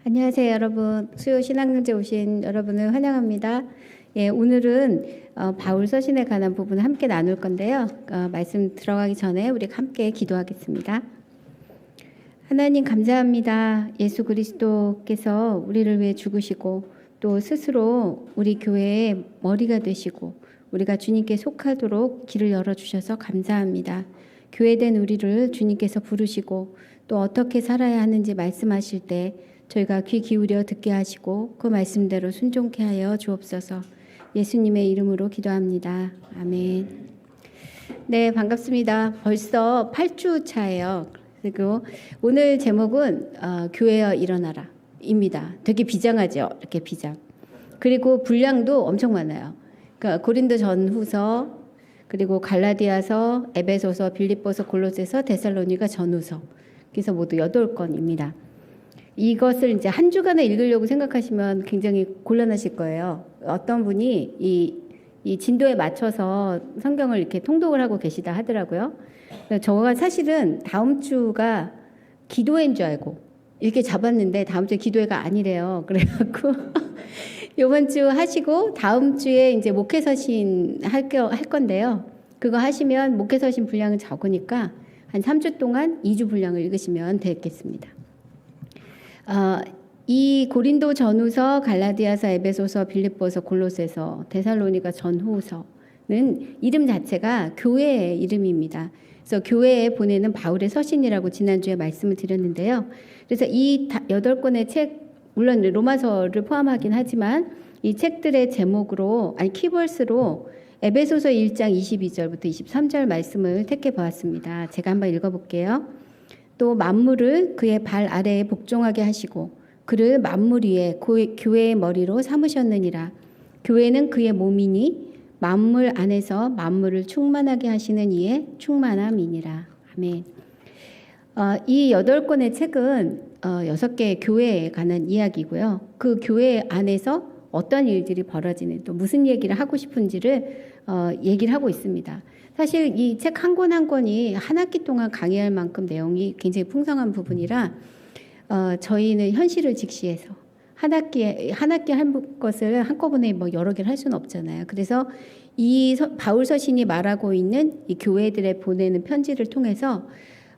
안녕하세요, 여러분. 수요 신앙경제 오신 여러분을 환영합니다. 예, 오늘은 바울 서신에 관한 부분을 함께 나눌 건데요. 말씀 들어가기 전에 우리 함께 기도하겠습니다. 하나님 감사합니다. 예수 그리스도께서 우리를 위해 죽으시고 또 스스로 우리 교회의 머리가 되시고 우리가 주님께 속하도록 길을 열어주셔서 감사합니다. 교회된 우리를 주님께서 부르시고 또 어떻게 살아야 하는지 말씀하실 때 저희가 귀 기울여 듣게 하시고 그 말씀대로 순종케 하여 주옵소서. 예수님의 이름으로 기도합니다. 아멘. 네, 반갑습니다. 벌써 8주 차예요. 그리고 오늘 제목은 교회여 일어나라 입니다. 되게 비장하죠? 이렇게 비장. 그리고 분량도 엄청 많아요. 그러니까 고린도 전후서, 그리고 갈라디아서, 에베소서, 빌립보서, 골로새서, 데살로니가 전후서. 그래서 모두 8권입니다. 이것을 이제 한 주간에 읽으려고 생각하시면 굉장히 곤란하실 거예요. 어떤 분이 이 진도에 맞춰서 성경을 이렇게 통독을 하고 계시다 하더라고요. 저가 사실은 다음 주가 기도회인 줄 알고 이렇게 잡았는데 다음 주에 기도회가 아니래요. 그래갖고 이번 주 하시고 다음 주에 이제 목회서신 할 건데요. 그거 하시면 목회서신 분량은 적으니까 한 3주 동안 2주 분량을 읽으시면 되겠습니다. 이 고린도 전후서, 갈라디아서, 에베소서, 빌립보서, 골로새서, 데살로니가 전후서는 이름 자체가 교회의 이름입니다. 그래서 교회에 보내는 바울의 서신이라고 지난주에 말씀을 드렸는데요. 그래서 이 8권의 책, 물론 로마서를 포함하긴 하지만 이 책들의 제목으로, 키워드로 에베소서 1장 22절부터 23절 말씀을 택해 보았습니다. 제가 한번 읽어볼게요. 또 만물을 그의 발 아래에 복종하게 하시고 그를 만물 위에 교회의 머리로 삼으셨느니라. 교회는 그의 몸이니 만물 안에서 만물을 충만하게 하시는 이의 충만함이니라. 아멘. 이 8권의 책은 6개의 교회에 관한 이야기고요. 그 교회 안에서 어떤 일들이 벌어지는, 또 무슨 얘기를 하고 싶은지를 얘기를 하고 있습니다. 사실 이 책 한 권 한 권이 한 학기 동안 강의할 만큼 내용이 굉장히 풍성한 부분이라 저희는 현실을 직시해서 한 학기에 할 것을 한꺼번에 뭐 여러 개를 할 수는 없잖아요. 그래서 이 바울 서신이 말하고 있는 이 교회들에 보내는 편지를 통해서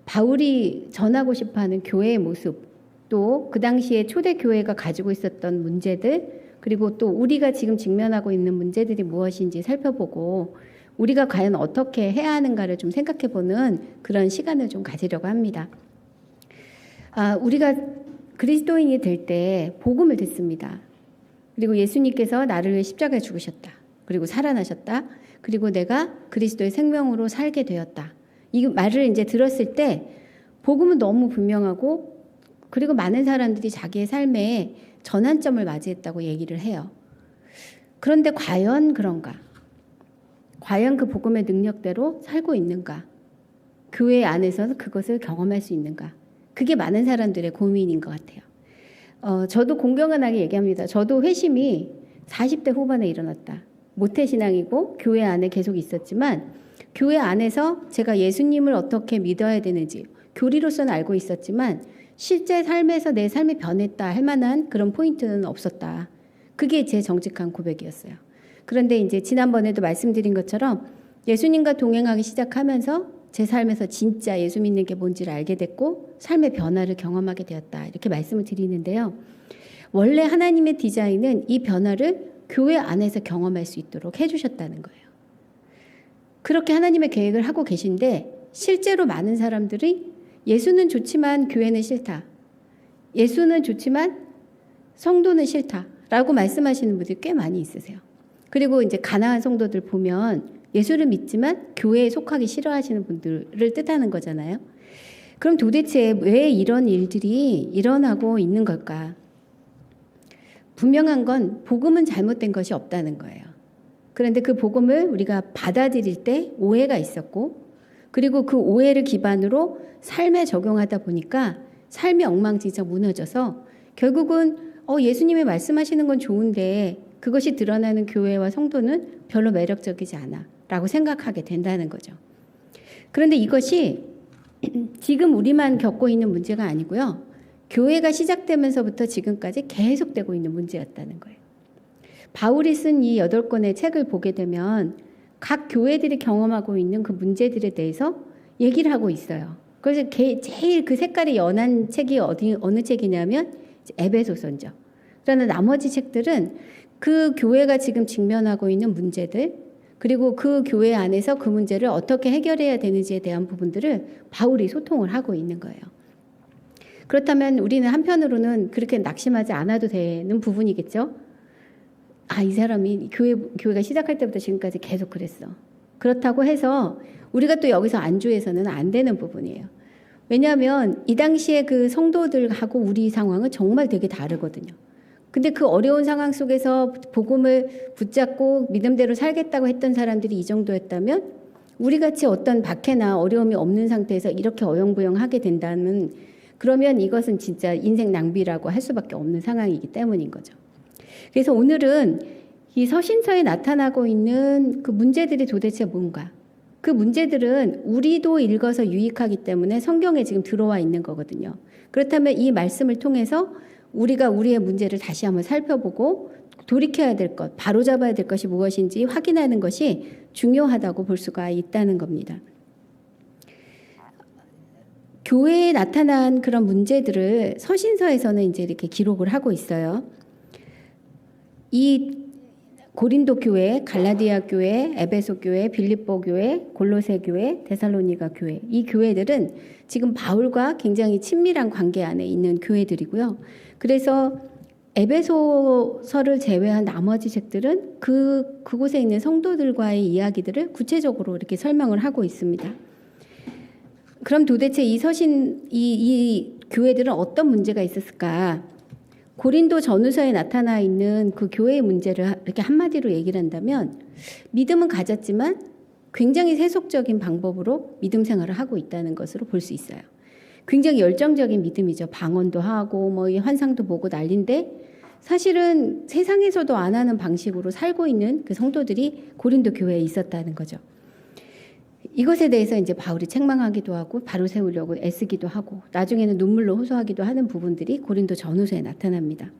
바울이 전하고 싶어하는 교회의 모습, 또 그 당시에 초대 교회가 가지고 있었던 문제들, 그리고 또 우리가 지금 직면하고 있는 문제들이 무엇인지 살펴보고 우리가 과연 어떻게 해야 하는가를 좀 생각해보는 그런 시간을 좀 가지려고 합니다. 우리가 그리스도인이 될 때 복음을 듣습니다. 그리고 예수님께서 나를 위해 십자가에 죽으셨다. 그리고 살아나셨다. 그리고 내가 그리스도의 생명으로 살게 되었다. 이 말을 이제 들었을 때 복음은 너무 분명하고, 그리고 많은 사람들이 자기의 삶에 전환점을 맞이했다고 얘기를 해요. 그런데 과연 그런가? 과연 그 복음의 능력대로 살고 있는가? 교회 안에서 그것을 경험할 수 있는가? 그게 많은 사람들의 고민인 것 같아요. 저도 공경연하게 얘기합니다. 저도 회심이 40대 후반에 일어났다. 모태신앙이고 교회 안에 계속 있었지만 교회 안에서 제가 예수님을 어떻게 믿어야 되는지 교리로서는 알고 있었지만 실제 삶에서 내 삶이 변했다 할 만한 그런 포인트는 없었다. 그게 제 정직한 고백이었어요. 그런데 이제 지난번에도 말씀드린 것처럼 예수님과 동행하기 시작하면서 제 삶에서 진짜 예수 믿는 게 뭔지를 알게 됐고 삶의 변화를 경험하게 되었다. 이렇게 말씀을 드리는데요. 원래 하나님의 디자인은 이 변화를 교회 안에서 경험할 수 있도록 해주셨다는 거예요. 그렇게 하나님의 계획을 하고 계신데 실제로 많은 사람들이 예수는 좋지만 교회는 싫다. 예수는 좋지만 성도는 싫다. 라고 말씀하시는 분들이 꽤 많이 있으세요. 그리고 이제 가난한 성도들 보면 예수를 믿지만 교회에 속하기 싫어하시는 분들을 뜻하는 거잖아요. 그럼 도대체 왜 이런 일들이 일어나고 있는 걸까? 분명한 건 복음은 잘못된 것이 없다는 거예요. 그런데 그 복음을 우리가 받아들일 때 오해가 있었고, 그리고 그 오해를 기반으로 삶에 적용하다 보니까 삶이 엉망진창 무너져서 결국은 예수님이 말씀하시는 건 좋은데 그것이 드러나는 교회와 성도는 별로 매력적이지 않아 라고 생각하게 된다는 거죠. 그런데 이것이 지금 우리만 겪고 있는 문제가 아니고요. 교회가 시작되면서부터 지금까지 계속되고 있는 문제였다는 거예요. 바울이 쓴 이 8권의 책을 보게 되면 각 교회들이 경험하고 있는 그 문제들에 대해서 얘기를 하고 있어요. 그래서 제일 그 색깔이 연한 책이 어느 책이냐면 에베소서죠. 그러나 나머지 책들은 그 교회가 지금 직면하고 있는 문제들, 그리고 그 교회 안에서 그 문제를 어떻게 해결해야 되는지에 대한 부분들을 바울이 소통을 하고 있는 거예요. 그렇다면 우리는 한편으로는 그렇게 낙심하지 않아도 되는 부분이겠죠. 아, 이 사람이 교회가 시작할 때부터 지금까지 계속 그랬어. 그렇다고 해서 우리가 또 여기서 안주해서는 안 되는 부분이에요. 왜냐하면 이 당시에 그 성도들하고 우리 상황은 정말 되게 다르거든요. 근데 그 어려운 상황 속에서 복음을 붙잡고 믿음대로 살겠다고 했던 사람들이 이 정도였다면 우리같이 어떤 박해나 어려움이 없는 상태에서 이렇게 어영부영하게 된다면 그러면 이것은 진짜 인생 낭비라고 할 수밖에 없는 상황이기 때문인 거죠. 그래서 오늘은 이 서신서에 나타나고 있는 그 문제들이 도대체 뭔가, 그 문제들은 우리도 읽어서 유익하기 때문에 성경에 지금 들어와 있는 거거든요. 그렇다면 이 말씀을 통해서 우리가 우리의 문제를 다시 한번 살펴보고 돌이켜야 될 것, 바로잡아야 될 것이 무엇인지 확인하는 것이 중요하다고 볼 수가 있다는 겁니다. 교회에 나타난 그런 문제들을 서신서에서는 이제 이렇게 기록을 하고 있어요. 이 고린도 교회, 갈라디아 교회, 에베소 교회, 빌립보 교회, 골로새 교회, 데살로니가 교회, 이 교회들은 지금 바울과 굉장히 친밀한 관계 안에 있는 교회들이고요. 그래서 에베소서를 제외한 나머지 책들은 그곳에 있는 성도들과의 이야기들을 구체적으로 이렇게 설명을 하고 있습니다. 그럼 도대체 이 교회들은 어떤 문제가 있었을까? 고린도 전후서에 나타나 있는 그 교회의 문제를 이렇게 한마디로 얘기를 한다면 믿음은 가졌지만 굉장히 세속적인 방법으로 믿음 생활을 하고 있다는 것으로 볼 수 있어요. 굉장히 열정적인 믿음이죠. 방언도 하고 뭐 환상도 보고 난리인데 사실은 세상에서도 안 하는 방식으로 살고 있는 그 성도들이 고린도 교회에 있었다는 거죠. 이것에 대해서 이제 바울이 책망하기도 하고 바로 세우려고 애쓰기도 하고 나중에는 눈물로 호소하기도 하는 부분들이 고린도 전후서에 나타납니다.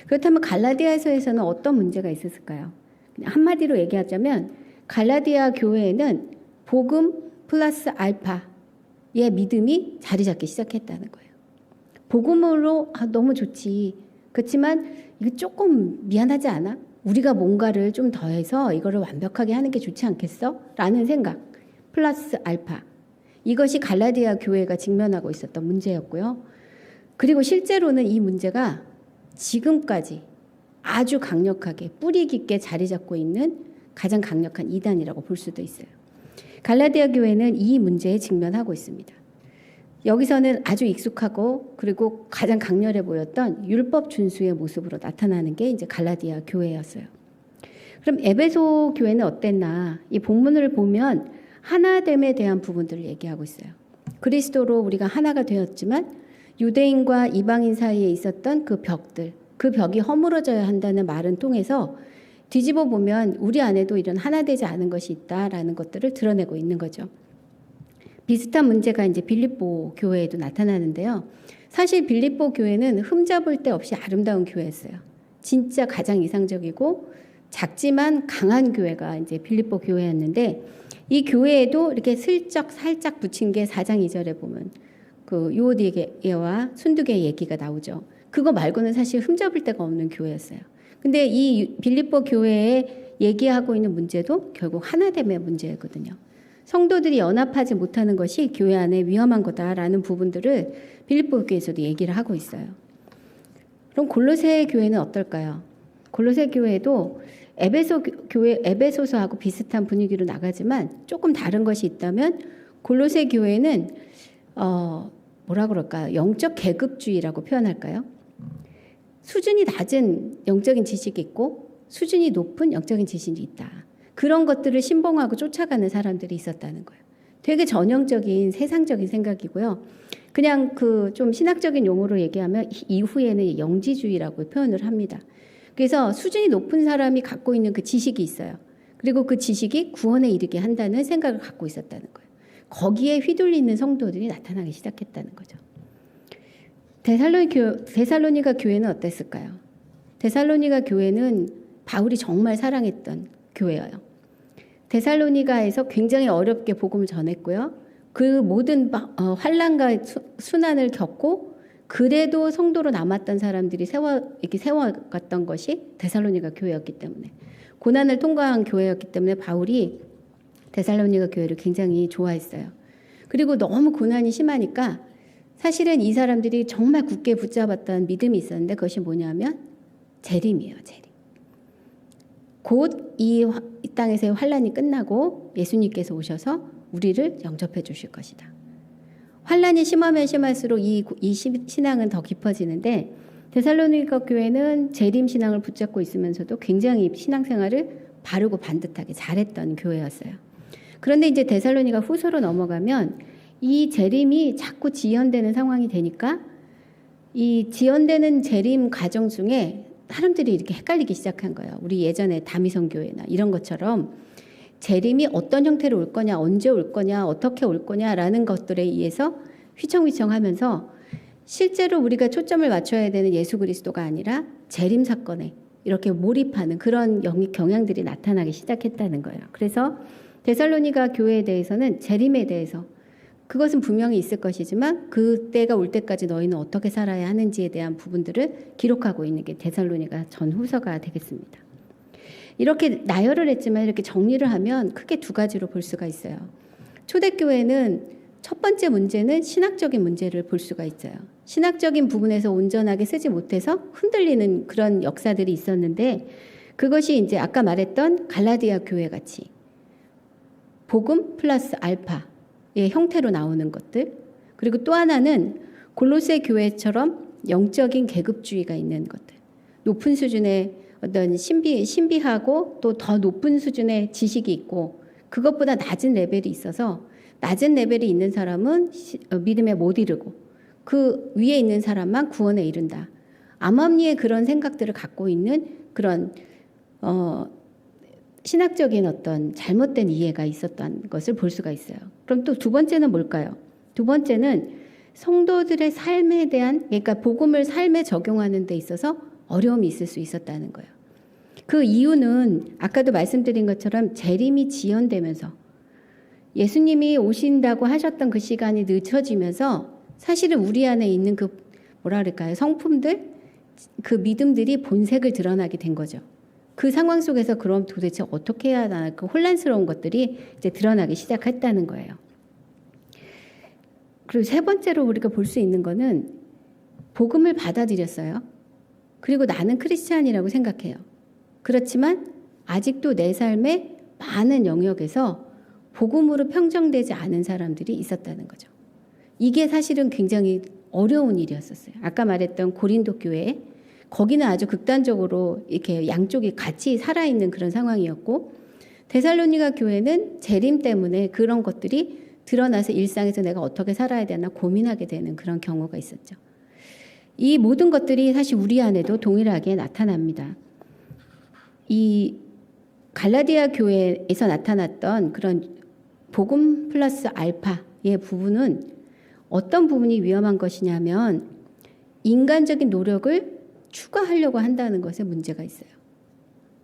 그렇다면 갈라디아서에서는 어떤 문제가 있었을까요? 그냥 한마디로 얘기하자면 갈라디아 교회에는 복음 플러스 알파의 믿음이 자리 잡기 시작했다는 거예요. 복음으로 너무 좋지. 그렇지만 이거 조금 미안하지 않아? 우리가 뭔가를 좀 더해서 이거를 완벽하게 하는 게 좋지 않겠어? 라는 생각. 플러스 알파. 이것이 갈라디아 교회가 직면하고 있었던 문제였고요. 그리고 실제로는 이 문제가 지금까지 아주 강력하게 뿌리 깊게 자리 잡고 있는 가장 강력한 이단이라고 볼 수도 있어요. 갈라디아 교회는 이 문제에 직면하고 있습니다. 여기서는 아주 익숙하고 그리고 가장 강렬해 보였던 율법 준수의 모습으로 나타나는 게 이제 갈라디아 교회였어요. 그럼 에베소 교회는 어땠나? 이 본문을 보면 하나됨에 대한 부분들을 얘기하고 있어요. 그리스도로 우리가 하나가 되었지만 유대인과 이방인 사이에 있었던 그 벽들, 그 벽이 허물어져야 한다는 말은 통해서 뒤집어 보면 우리 안에도 이런 하나 되지 않은 것이 있다라는 것들을 드러내고 있는 거죠. 비슷한 문제가 이제 빌립보 교회에도 나타나는데요. 사실 빌립보 교회는 흠잡을 데 없이 아름다운 교회였어요. 진짜 가장 이상적이고 작지만 강한 교회가 이제 빌립보 교회였는데 이 교회에도 이렇게 슬쩍 살짝 붙인 게 4장 2절에 보면 그 유오디게와 순두게 얘기가 나오죠. 그거 말고는 사실 흠잡을 데가 없는 교회였어요. 근데 이 빌립보 교회에 얘기하고 있는 문제도 결국 하나됨의 문제거든요. 성도들이 연합하지 못하는 것이 교회 안에 위험한 거다라는 부분들을 빌립보 교회에서도 얘기를 하고 있어요. 그럼 골로새 교회는 어떨까요? 골로새 교회도 에베소서하고 비슷한 분위기로 나가지만 조금 다른 것이 있다면 골로새 교회는 뭐라 그럴까요? 영적 계급주의라고 표현할까요? 수준이 낮은 영적인 지식이 있고 수준이 높은 영적인 지식이 있다. 그런 것들을 신봉하고 쫓아가는 사람들이 있었다는 거예요. 되게 전형적인 세상적인 생각이고요. 그냥 그 좀 신학적인 용어로 얘기하면 이후에는 영지주의라고 표현을 합니다. 그래서 수준이 높은 사람이 갖고 있는 그 지식이 있어요. 그리고 그 지식이 구원에 이르게 한다는 생각을 갖고 있었다는 거예요. 거기에 휘둘리는 성도들이 나타나기 시작했다는 거죠. 데살로니가 교회는 어땠을까요? 데살로니가 교회는 바울이 정말 사랑했던 교회예요. 데살로니가에서 굉장히 어렵게 복음을 전했고요. 그 모든 환난과 순환을 겪고 그래도 성도로 남았던 사람들이 이렇게 세워갔던 것이 데살로니가 교회였기 때문에, 고난을 통과한 교회였기 때문에 바울이 데살로니가 교회를 굉장히 좋아했어요. 그리고 너무 고난이 심하니까 사실은 이 사람들이 정말 굳게 붙잡았던 믿음이 있었는데, 그것이 뭐냐면 재림이에요. 재림. 곧 이 땅에서의 환난이 끝나고 예수님께서 오셔서 우리를 영접해 주실 것이다. 환난이 심하면 심할수록 이 신앙은 더 깊어지는데, 데살로니가 교회는 재림 신앙을 붙잡고 있으면서도 굉장히 신앙생활을 바르고 반듯하게 잘했던 교회였어요. 그런데 이제 데살로니가 후서로 넘어가면 이 재림이 자꾸 지연되는 상황이 되니까 이 지연되는 재림 과정 중에 사람들이 이렇게 헷갈리기 시작한 거예요. 우리 예전에 다미성 교회나 이런 것처럼 재림이 어떤 형태로 올 거냐, 언제 올 거냐, 어떻게 올 거냐라는 것들에 의해서 휘청휘청하면서 실제로 우리가 초점을 맞춰야 되는 예수 그리스도가 아니라 재림 사건에 이렇게 몰입하는 그런 경향들이 나타나기 시작했다는 거예요. 그래서 데살로니가 교회에 대해서는 재림에 대해서 그것은 분명히 있을 것이지만 그때가 올 때까지 너희는 어떻게 살아야 하는지에 대한 부분들을 기록하고 있는 게 데살로니가 전후서가 되겠습니다. 이렇게 나열을 했지만 이렇게 정리를 하면 크게 두 가지로 볼 수가 있어요. 초대교회는 첫 번째 문제는 신학적인 문제를 볼 수가 있어요. 신학적인 부분에서 온전하게 쓰지 못해서 흔들리는 그런 역사들이 있었는데, 그것이 이제 아까 말했던 갈라디아 교회 같이 복음 플러스 알파의 형태로 나오는 것들, 그리고 또 하나는 골로새 교회처럼 영적인 계급주의가 있는 것들, 높은 수준의 어떤 신비하고 또 더 높은 수준의 지식이 있고 그것보다 낮은 레벨이 있어서 낮은 레벨이 있는 사람은 믿음에 못 이르고 그 위에 있는 사람만 구원에 이른다. 암암리의 그런 생각들을 갖고 있는 그런 신학적인 어떤 잘못된 이해가 있었던 것을 볼 수가 있어요. 그럼 또 두 번째는 뭘까요? 두 번째는 성도들의 삶에 대한, 그러니까 복음을 삶에 적용하는 데 있어서 어려움이 있을 수 있었다는 거예요. 그 이유는 아까도 말씀드린 것처럼 재림이 지연되면서 예수님이 오신다고 하셨던 그 시간이 늦춰지면서 사실은 우리 안에 있는 그 뭐라 그럴까요? 성품들, 그 믿음들이 본색을 드러나게 된 거죠. 그 상황 속에서 그럼 도대체 어떻게 해야 하나, 그 혼란스러운 것들이 이제 드러나기 시작했다는 거예요. 그리고 세 번째로 우리가 볼 수 있는 거는 복음을 받아들였어요. 그리고 나는 크리스찬이라고 생각해요. 그렇지만 아직도 내 삶의 많은 영역에서 복음으로 평정되지 않은 사람들이 있었다는 거죠. 이게 사실은 굉장히 어려운 일이었었어요. 아까 말했던 고린도 교회, 거기는 아주 극단적으로 이렇게 양쪽이 같이 살아있는 그런 상황이었고, 데살로니가 교회는 재림 때문에 그런 것들이 드러나서 일상에서 내가 어떻게 살아야 되나 고민하게 되는 그런 경우가 있었죠. 이 모든 것들이 사실 우리 안에도 동일하게 나타납니다. 이 갈라디아 교회에서 나타났던 그런 복음 플러스 알파의 부분은 어떤 부분이 위험한 것이냐면 인간적인 노력을 추가하려고 한다는 것에 문제가 있어요.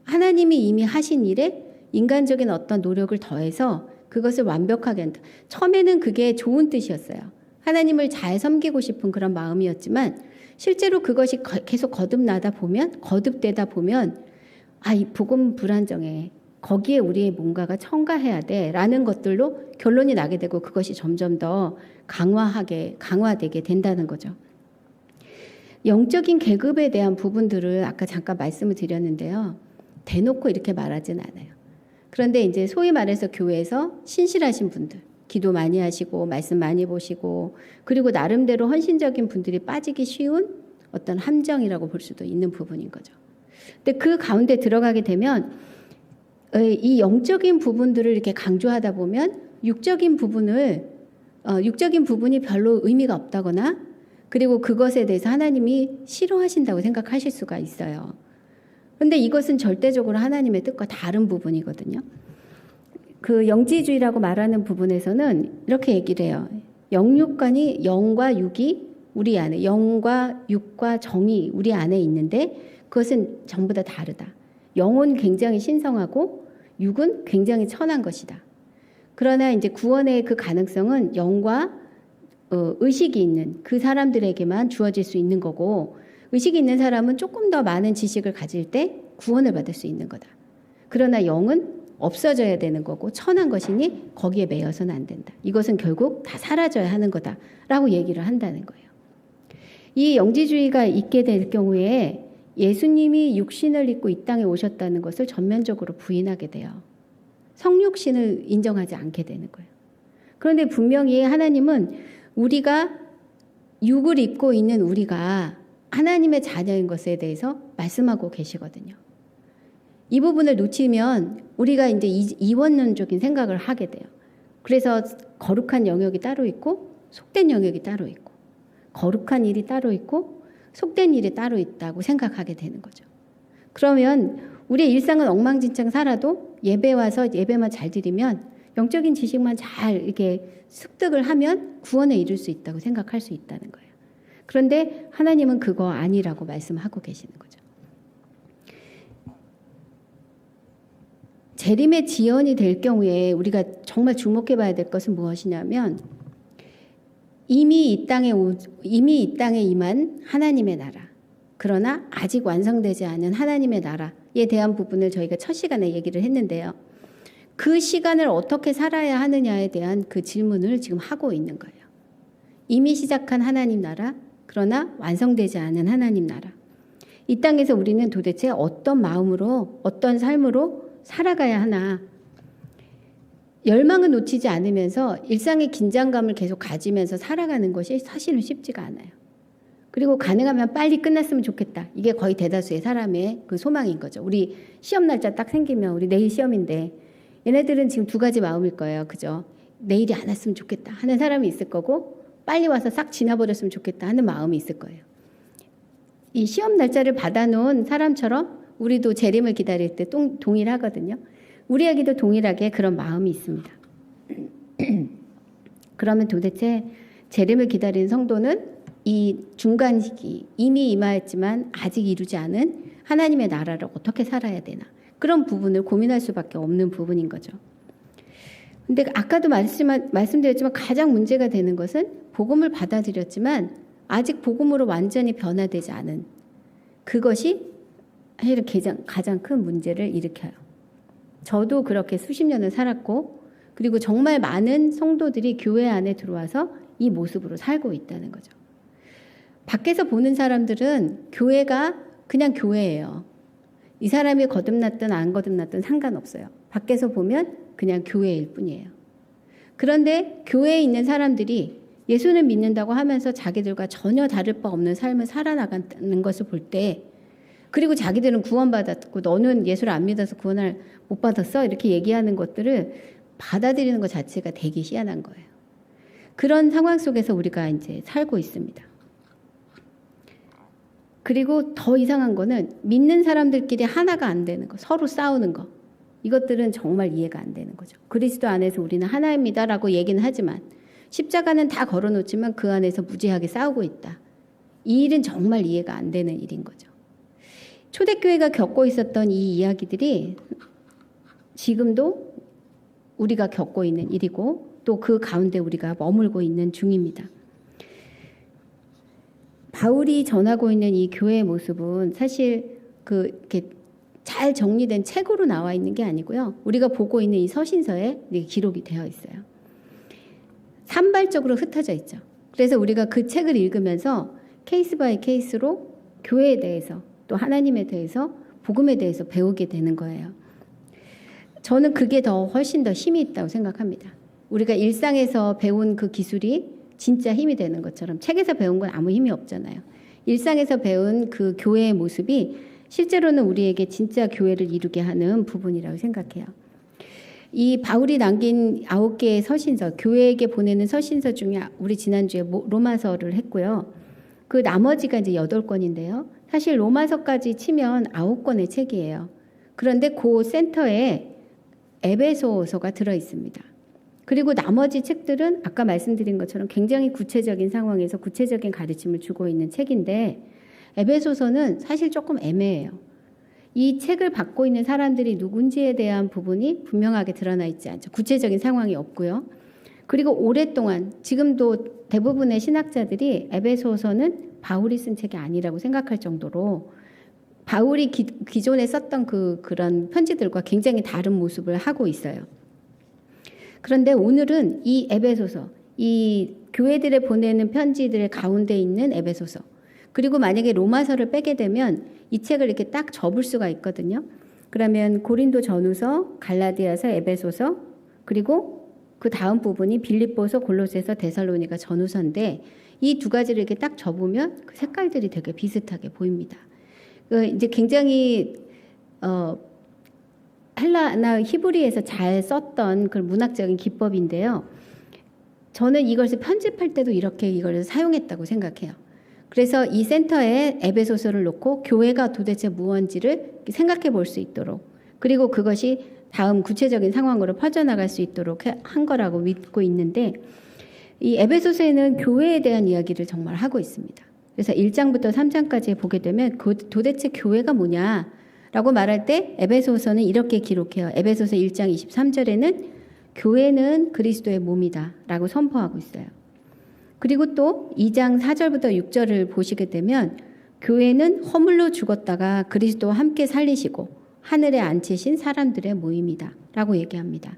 하나님이 이미 하신 일에 인간적인 어떤 노력을 더해서 그것을 완벽하게 한다. 처음에는 그게 좋은 뜻이었어요. 하나님을 잘 섬기고 싶은 그런 마음이었지만 실제로 그것이 계속 거듭되다 보면 이 복음 불안정해. 거기에 우리의 뭔가가 첨가해야 돼 라는 것들로 결론이 나게 되고 그것이 점점 더 강화되게 된다는 거죠. 영적인 계급에 대한 부분들을 아까 잠깐 말씀을 드렸는데요. 대놓고 이렇게 말하진 않아요. 그런데 이제 소위 말해서 교회에서 신실하신 분들, 기도 많이 하시고 말씀 많이 보시고 그리고 나름대로 헌신적인 분들이 빠지기 쉬운 어떤 함정이라고 볼 수도 있는 부분인 거죠. 근데 그 가운데 들어가게 되면 이 영적인 부분들을 이렇게 강조하다 보면 육적인 부분이 별로 의미가 없다거나 그리고 그것에 대해서 하나님이 싫어하신다고 생각하실 수가 있어요. 그런데 이것은 절대적으로 하나님의 뜻과 다른 부분이거든요. 그 영지주의라고 말하는 부분에서는 이렇게 얘기를 해요. 영육간이 영과 육이 우리 안에 영과 육과 정이 우리 안에 있는데 그것은 전부 다 다르다. 영은 굉장히 신성하고 육은 굉장히 천한 것이다. 그러나 이제 구원의 그 가능성은 영과 의식이 있는 그 사람들에게만 주어질 수 있는 거고, 의식이 있는 사람은 조금 더 많은 지식을 가질 때 구원을 받을 수 있는 거다. 그러나 영은 없어져야 되는 거고 천한 것이니 거기에 매여서는 안 된다. 이것은 결국 다 사라져야 하는 거다라고 얘기를 한다는 거예요. 이 영지주의가 있게 될 경우에 예수님이 육신을 입고 이 땅에 오셨다는 것을 전면적으로 부인하게 돼요. 성육신을 인정하지 않게 되는 거예요. 그런데 분명히 하나님은 우리가 육을 입고 있는 우리가 하나님의 자녀인 것에 대해서 말씀하고 계시거든요. 이 부분을 놓치면 우리가 이제 이원론적인 생각을 하게 돼요. 그래서 거룩한 영역이 따로 있고 속된 영역이 따로 있고, 거룩한 일이 따로 있고 속된 일이 따로 있다고 생각하게 되는 거죠. 그러면 우리의 일상은 엉망진창 살아도 예배 와서 예배만 잘 드리면, 영적인 지식만 잘 이렇게 습득을 하면 구원에 이룰 수 있다고 생각할 수 있다는 거예요. 그런데 하나님은 그거 아니라고 말씀하고 계시는 거죠. 재림의 지연이 될 경우에 우리가 정말 주목해 봐야 될 것은 무엇이냐면, 이미 이 땅에 임한 하나님의 나라, 그러나 아직 완성되지 않은 하나님의 나라에 대한 부분을 저희가 첫 시간에 얘기를 했는데요. 그 시간을 어떻게 살아야 하느냐에 대한 그 질문을 지금 하고 있는 거예요. 이미 시작한 하나님 나라, 그러나 완성되지 않은 하나님 나라. 이 땅에서 우리는 도대체 어떤 마음으로, 어떤 삶으로 살아가야 하나. 열망을 놓치지 않으면서 일상의 긴장감을 계속 가지면서 살아가는 것이 사실은 쉽지가 않아요. 그리고 가능하면 빨리 끝났으면 좋겠다. 이게 거의 대다수의 사람의 그 소망인 거죠. 우리 시험 날짜 딱 생기면, 우리 내일 시험인데 얘네들은 지금 두 가지 마음일 거예요. 그죠? 내일이 안 왔으면 좋겠다 하는 사람이 있을 거고, 빨리 와서 싹 지나버렸으면 좋겠다 하는 마음이 있을 거예요. 이 시험 날짜를 받아놓은 사람처럼 우리도 재림을 기다릴 때 동일하거든요. 우리에게도 동일하게 그런 마음이 있습니다. 그러면 도대체 재림을 기다리는 성도는 이 중간 시기, 이미 임하였지만 아직 이루지 않은 하나님의 나라를 어떻게 살아야 되나, 그런 부분을 고민할 수밖에 없는 부분인 거죠. 근데 아까도 말씀드렸지만 가장 문제가 되는 것은 복음을 받아들였지만 아직 복음으로 완전히 변화되지 않은 그것이 사실은 가장 큰 문제를 일으켜요. 저도 그렇게 수십 년을 살았고, 그리고 정말 많은 성도들이 교회 안에 들어와서 이 모습으로 살고 있다는 거죠. 밖에서 보는 사람들은 교회가 그냥 교회예요. 이 사람이 거듭났든 안 거듭났든 상관없어요. 밖에서 보면 그냥 교회일 뿐이에요. 그런데 교회에 있는 사람들이 예수를 믿는다고 하면서 자기들과 전혀 다를 바 없는 삶을 살아나가는 것을 볼 때, 그리고 자기들은 구원받았고 너는 예수를 안 믿어서 구원을 못 받았어, 이렇게 얘기하는 것들을 받아들이는 것 자체가 되게 희한한 거예요. 그런 상황 속에서 우리가 이제 살고 있습니다. 그리고 더 이상한 거는 믿는 사람들끼리 하나가 안 되는 거, 서로 싸우는 거, 이것들은 정말 이해가 안 되는 거죠. 그리스도 안에서 우리는 하나입니다라고 얘기는 하지만 십자가는 다 걸어놓지만 그 안에서 무지하게 싸우고 있다. 이 일은 정말 이해가 안 되는 일인 거죠. 초대교회가 겪고 있었던 이 이야기들이 지금도 우리가 겪고 있는 일이고, 또 그 가운데 우리가 머물고 있는 중입니다. 바울이 전하고 있는 이 교회의 모습은 사실 이렇게 잘 정리된 책으로 나와 있는 게 아니고요. 우리가 보고 있는 이 서신서에 기록이 되어 있어요. 산발적으로 흩어져 있죠. 그래서 우리가 그 책을 읽으면서 케이스 바이 케이스로 교회에 대해서, 또 하나님에 대해서, 복음에 대해서 배우게 되는 거예요. 저는 그게 훨씬 더 힘이 있다고 생각합니다. 우리가 일상에서 배운 그 기술이 진짜 힘이 되는 것처럼 책에서 배운 건 아무 힘이 없잖아요. 일상에서 배운 그 교회의 모습이 실제로는 우리에게 진짜 교회를 이루게 하는 부분이라고 생각해요. 이 바울이 남긴 9개의 서신서, 교회에게 보내는 서신서 중에 우리 지난주에 로마서를 했고요. 그 나머지가 이제 8권인데요. 사실 로마서까지 치면 9권의 책이에요. 그런데 그 센터에 에베소서가 들어 있습니다. 그리고 나머지 책들은 아까 말씀드린 것처럼 굉장히 구체적인 상황에서 구체적인 가르침을 주고 있는 책인데 에베소서는 사실 조금 애매해요. 이 책을 받고 있는 사람들이 누군지에 대한 부분이 분명하게 드러나 있지 않죠. 구체적인 상황이 없고요. 그리고 오랫동안 지금도 대부분의 신학자들이 에베소서는 바울이 쓴 책이 아니라고 생각할 정도로 바울이 기존에 썼던 그런 편지들과 굉장히 다른 모습을 하고 있어요. 그런데 오늘은 이 에베소서, 이 교회들에 보내는 편지들의 가운데 있는 에베소서, 그리고 만약에 로마서를 빼게 되면 이 책을 이렇게 딱 접을 수가 있거든요. 그러면 고린도 전후서, 갈라디아서, 에베소서, 그리고 그 다음 부분이 빌립보서, 골로새서, 데살로니가 전후서인데 이 두 가지를 이렇게 딱 접으면 그 색깔들이 되게 비슷하게 보입니다. 이제 굉장히 헬라나 히브리에서 잘 썼던 그런 문학적인 기법인데요. 저는 이것을 편집할 때도 이렇게 이걸 사용했다고 생각해요. 그래서 이 센터에 에베소서를 놓고 교회가 도대체 무엇인지를 생각해 볼 수 있도록, 그리고 그것이 다음 구체적인 상황으로 퍼져나갈 수 있도록 한 거라고 믿고 있는데, 이 에베소서에는 교회에 대한 이야기를 정말 하고 있습니다. 그래서 1장부터 3장까지 보게 되면 도대체 교회가 뭐냐라고 말할 때 에베소서는 이렇게 기록해요. 에베소서 1장 23절에는 교회는 그리스도의 몸이다 라고 선포하고 있어요. 그리고 또 2장 4절부터 6절을 보시게 되면 교회는 허물로 죽었다가 그리스도와 함께 살리시고 하늘에 앉히신 사람들의 모임이다 라고 얘기합니다.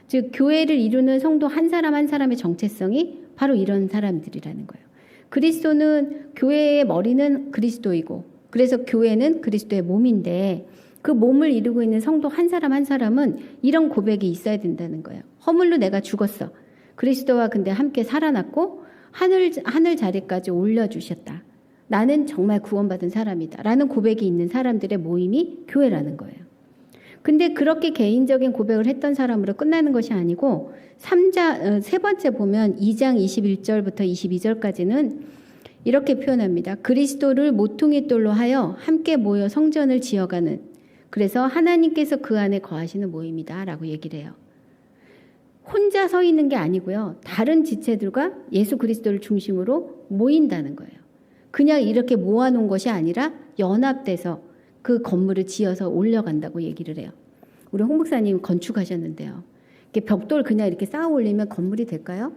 즉 교회를 이루는 성도 한 사람 한 사람의 정체성이 바로 이런 사람들이라는 거예요. 그리스도는, 교회의 머리는 그리스도이고, 그래서 교회는 그리스도의 몸인데 그 몸을 이루고 있는 성도 한 사람 한 사람은 이런 고백이 있어야 된다는 거예요. 허물로 내가 죽었어. 그리스도와 근데 함께 살아났고 하늘 자리까지 올려주셨다. 나는 정말 구원받은 사람이다 라는 고백이 있는 사람들의 모임이 교회라는 거예요. 근데 그렇게 개인적인 고백을 했던 사람으로 끝나는 것이 아니고 세 번째 보면 2장 21절부터 22절까지는 이렇게 표현합니다. 그리스도를 모퉁이 돌로 하여 함께 모여 성전을 지어가는, 그래서 하나님께서 그 안에 거하시는 모임이다 라고 얘기를 해요. 혼자 서 있는 게 아니고요. 다른 지체들과 예수 그리스도를 중심으로 모인다는 거예요. 그냥 이렇게 모아놓은 것이 아니라 연합돼서 그 건물을 지어서 올려간다고 얘기를 해요. 우리 홍 목사님 건축하셨는데요. 이렇게 벽돌 그냥 이렇게 쌓아 올리면 건물이 될까요?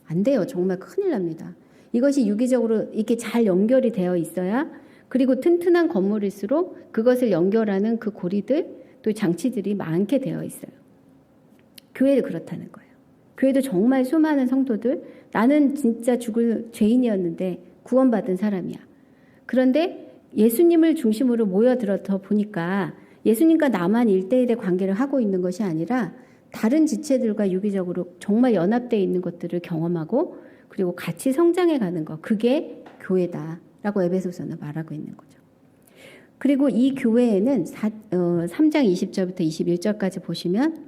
안 돼요. 정말 큰일 납니다. 이것이 유기적으로 이렇게 잘 연결이 되어 있어야, 그리고 튼튼한 건물일수록 그것을 연결하는 그 고리들 또 장치들이 많게 되어 있어요. 교회도 그렇다는 거예요. 교회도 정말 수많은 성도들, 나는 진짜 죽을 죄인이었는데 구원받은 사람이야. 그런데 예수님을 중심으로 모여들어서 보니까 예수님과 나만 1대1의 관계를 하고 있는 것이 아니라 다른 지체들과 유기적으로 정말 연합되어 있는 것들을 경험하고 그리고 같이 성장해가는 것, 그게 교회다라고 에베소서는 말하고 있는 거죠. 그리고 이 교회에는 3장 20절부터 21절까지 보시면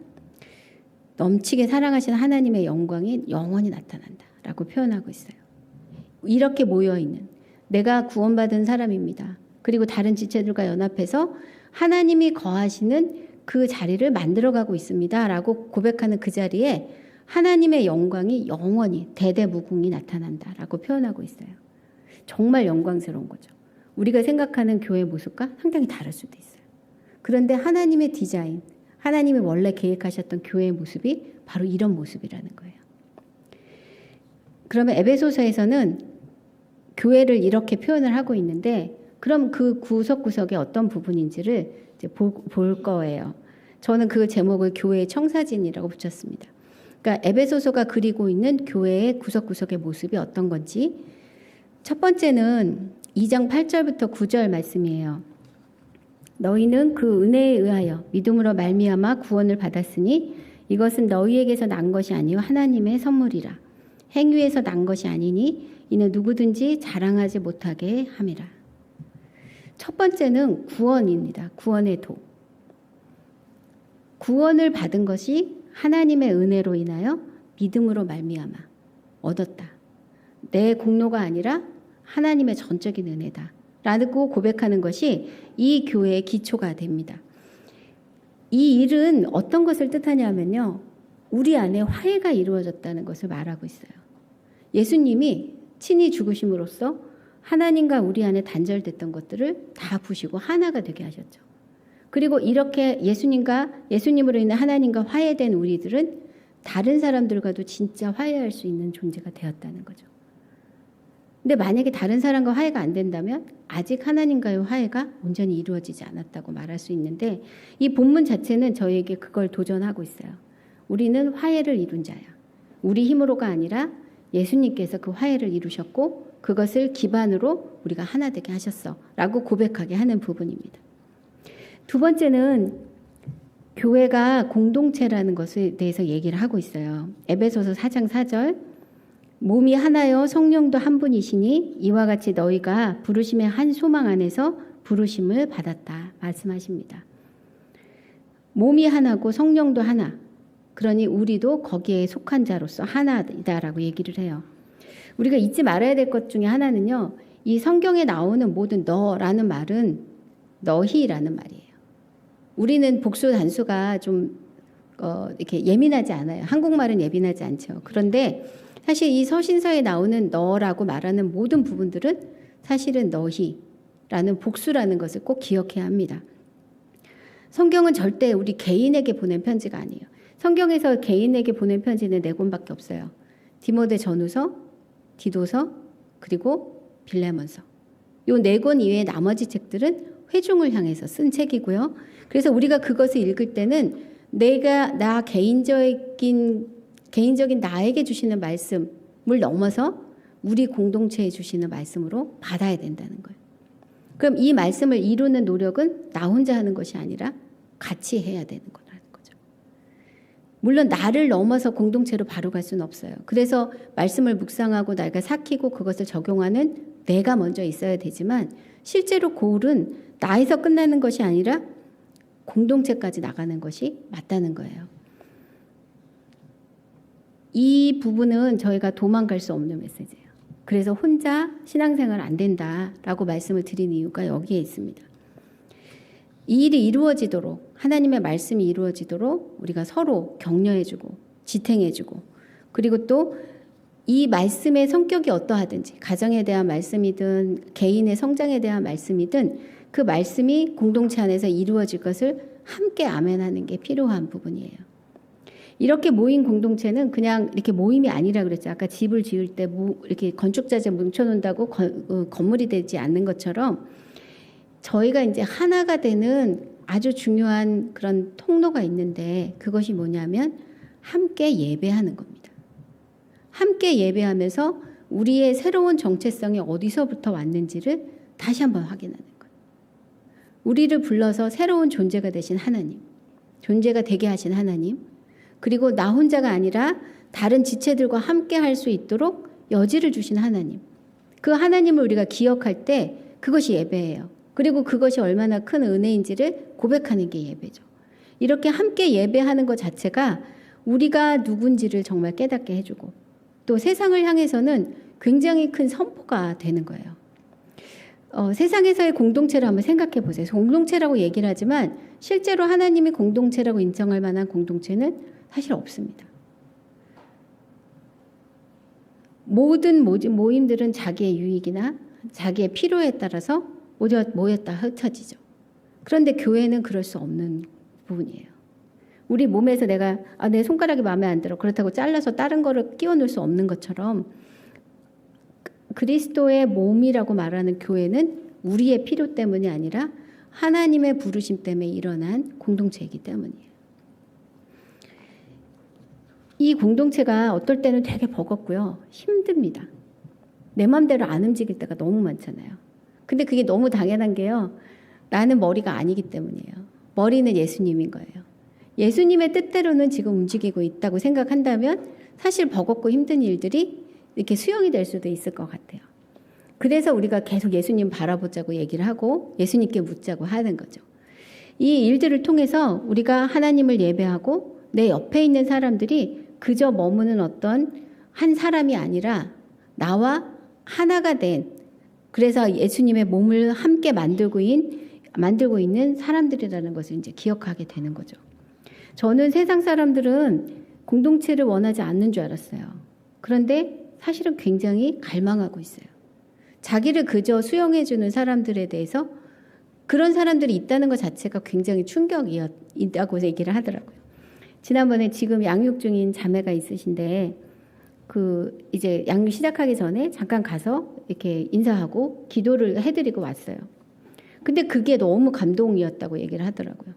넘치게 사랑하시는 하나님의 영광이 영원히 나타난다라고 표현하고 있어요. 이렇게 모여있는, 내가 구원받은 사람입니다. 그리고 다른 지체들과 연합해서 하나님이 거하시는 그 자리를 만들어가고 있습니다 라고 고백하는 그 자리에 하나님의 영광이 영원히 대대무궁히 나타난다라고 표현하고 있어요. 정말 영광스러운 거죠. 우리가 생각하는 교회 모습과 상당히 다를 수도 있어요. 그런데 하나님의 디자인, 하나님이 원래 계획하셨던 교회의 모습이 바로 이런 모습이라는 거예요. 그러면 에베소서에서는 교회를 이렇게 표현을 하고 있는데, 그럼 그 구석구석에 어떤 부분인지를 이제 볼 거예요. 저는 그 제목을 교회의 청사진이라고 붙였습니다. 그러니까 에베소서가 그리고 있는 교회의 구석구석의 모습이 어떤 건지. 첫 번째는 2장 8절부터 9절 말씀이에요. 너희는 그 은혜에 의하여 믿음으로 말미암아 구원을 받았으니 이것은 너희에게서 난 것이 아니요 하나님의 선물이라. 행위에서 난 것이 아니니 이는 누구든지 자랑하지 못하게 함이라. 첫 번째는 구원입니다. 구원의 도. 구원을 받은 것이 하나님의 은혜로 인하여 믿음으로 말미암아 얻었다. 내 공로가 아니라 하나님의 전적인 은혜다 라고 고백하는 것이 이 교회의 기초가 됩니다. 이 일은 어떤 것을 뜻하냐면요, 우리 안에 화해가 이루어졌다는 것을 말하고 있어요. 예수님이 친히 죽으심으로써 하나님과 우리 안에 단절됐던 것들을 다 부시고 하나가 되게 하셨죠. 그리고 이렇게 예수님으로 인해 하나님과 화해된 우리들은 다른 사람들과도 진짜 화해할 수 있는 존재가 되었다는 거죠. 근데 만약에 다른 사람과 화해가 안 된다면 아직 하나님과의 화해가 온전히 이루어지지 않았다고 말할 수 있는데, 이 본문 자체는 저에게 그걸 도전하고 있어요. 우리는 화해를 이룬 자야. 우리 힘으로가 아니라 예수님께서 그 화해를 이루셨고 그것을 기반으로 우리가 하나 되게 하셨어 라고 고백하게 하는 부분입니다. 두 번째는 교회가 공동체라는 것에 대해서 얘기를 하고 있어요. 에베소서 4장 4절, 몸이 하나요 성령도 한 분이시니 이와 같이 너희가 부르심의 한 소망 안에서 부르심을 받았다 말씀하십니다. 몸이 하나고 성령도 하나, 그러니 우리도 거기에 속한 자로서 하나이다라고 얘기를 해요. 우리가 잊지 말아야 될 것 중에 하나는요, 이 성경에 나오는 모든 너라는 말은 너희라는 말이에요. 우리는 복수 단수가 좀 이렇게 예민하지 않아요. 한국말은 예민하지 않죠. 그런데 사실 이 서신서에 나오는 너라고 말하는 모든 부분들은 사실은 너희라는 복수라는 것을 꼭 기억해야 합니다. 성경은 절대 우리 개인에게 보낸 편지가 아니에요. 성경에서 개인에게 보낸 편지는 4권밖에 없어요. 디모데 전후서, 디도서, 그리고 빌레몬서. 이 4권 이외의 나머지 책들은 회중을 향해서 쓴 책이고요. 그래서 우리가 그것을 읽을 때는 나 개인적인 나에게 주시는 말씀을 넘어서 우리 공동체에 주시는 말씀으로 받아야 된다는 거예요. 그럼 이 말씀을 이루는 노력은 나 혼자 하는 것이 아니라 같이 해야 되는 거라는 거죠. 물론 나를 넘어서 공동체로 바로 갈 수는 없어요. 그래서 말씀을 묵상하고 내가 삭히고 그것을 적용하는 내가 먼저 있어야 되지만, 실제로 고울은 나에서 끝나는 것이 아니라 공동체까지 나가는 것이 맞다는 거예요. 이 부분은 저희가 도망갈 수 없는 메시지예요. 그래서 혼자 신앙생활 안 된다라고 말씀을 드린 이유가 여기에 있습니다. 이 일이 이루어지도록, 하나님의 말씀이 이루어지도록 우리가 서로 격려해주고 지탱해주고, 그리고 또 이 말씀의 성격이 어떠하든지, 가정에 대한 말씀이든 개인의 성장에 대한 말씀이든 그 말씀이 공동체 안에서 이루어질 것을 함께 아멘하는 게 필요한 부분이에요. 이렇게 모인 공동체는 그냥 이렇게 모임이 아니라 그랬죠. 아까 집을 지을 때 이렇게 건축자재 뭉쳐놓는다고 건물이 되지 않는 것처럼 저희가 이제 하나가 되는 아주 중요한 그런 통로가 있는데, 그것이 뭐냐면 함께 예배하는 겁니다. 함께 예배하면서 우리의 새로운 정체성이 어디서부터 왔는지를 다시 한번 확인하는 거예요. 우리를 불러서 새로운 존재가 되신 하나님, 존재가 되게 하신 하나님, 그리고 나 혼자가 아니라 다른 지체들과 함께 할 수 있도록 여지를 주신 하나님, 그 하나님을 우리가 기억할 때 그것이 예배예요. 그리고 그것이 얼마나 큰 은혜인지를 고백하는 게 예배죠. 이렇게 함께 예배하는 것 자체가 우리가 누군지를 정말 깨닫게 해주고, 또 세상을 향해서는 굉장히 큰 선포가 되는 거예요. 세상에서의 공동체를 한번 생각해 보세요. 공동체라고 얘기를 하지만 실제로 하나님이 공동체라고 인정할 만한 공동체는 사실 없습니다. 모든 모임들은 자기의 유익이나 자기의 필요에 따라서 모였다 흩어지죠. 그런데 교회는 그럴 수 없는 부분이에요. 우리 몸에서 내 손가락이 마음에 안 들어, 그렇다고 잘라서 다른 거를 끼워 넣을 수 없는 것처럼 그리스도의 몸이라고 말하는 교회는 우리의 필요 때문이 아니라 하나님의 부르심 때문에 일어난 공동체이기 때문이에요. 이 공동체가 어떨 때는 되게 버겁고요. 힘듭니다. 내 마음대로 안 움직일 때가 너무 많잖아요. 근데 그게 너무 당연한 게요. 나는 머리가 아니기 때문이에요. 머리는 예수님인 거예요. 예수님의 뜻대로는 지금 움직이고 있다고 생각한다면 사실 버겁고 힘든 일들이 이렇게 수용이 될 수도 있을 것 같아요. 그래서 우리가 계속 예수님 바라보자고 얘기를 하고 예수님께 묻자고 하는 거죠. 이 일들을 통해서 우리가 하나님을 예배하고 내 옆에 있는 사람들이 그저 머무는 어떤 한 사람이 아니라 나와 하나가 된, 그래서 예수님의 몸을 함께 만들고 있는 사람들이라는 것을 이제 기억하게 되는 거죠. 저는 세상 사람들은 공동체를 원하지 않는 줄 알았어요. 그런데 사실은 굉장히 갈망하고 있어요. 자기를 그저 수용해주는 사람들에 대해서 그런 사람들이 있다는 것 자체가 굉장히 충격이었다고 얘기를 하더라고요. 지난번에 지금 양육 중인 자매가 있으신데 이제 양육 시작하기 전에 잠깐 가서 이렇게 인사하고 기도를 해드리고 왔어요. 근데 그게 너무 감동이었다고 얘기를 하더라고요.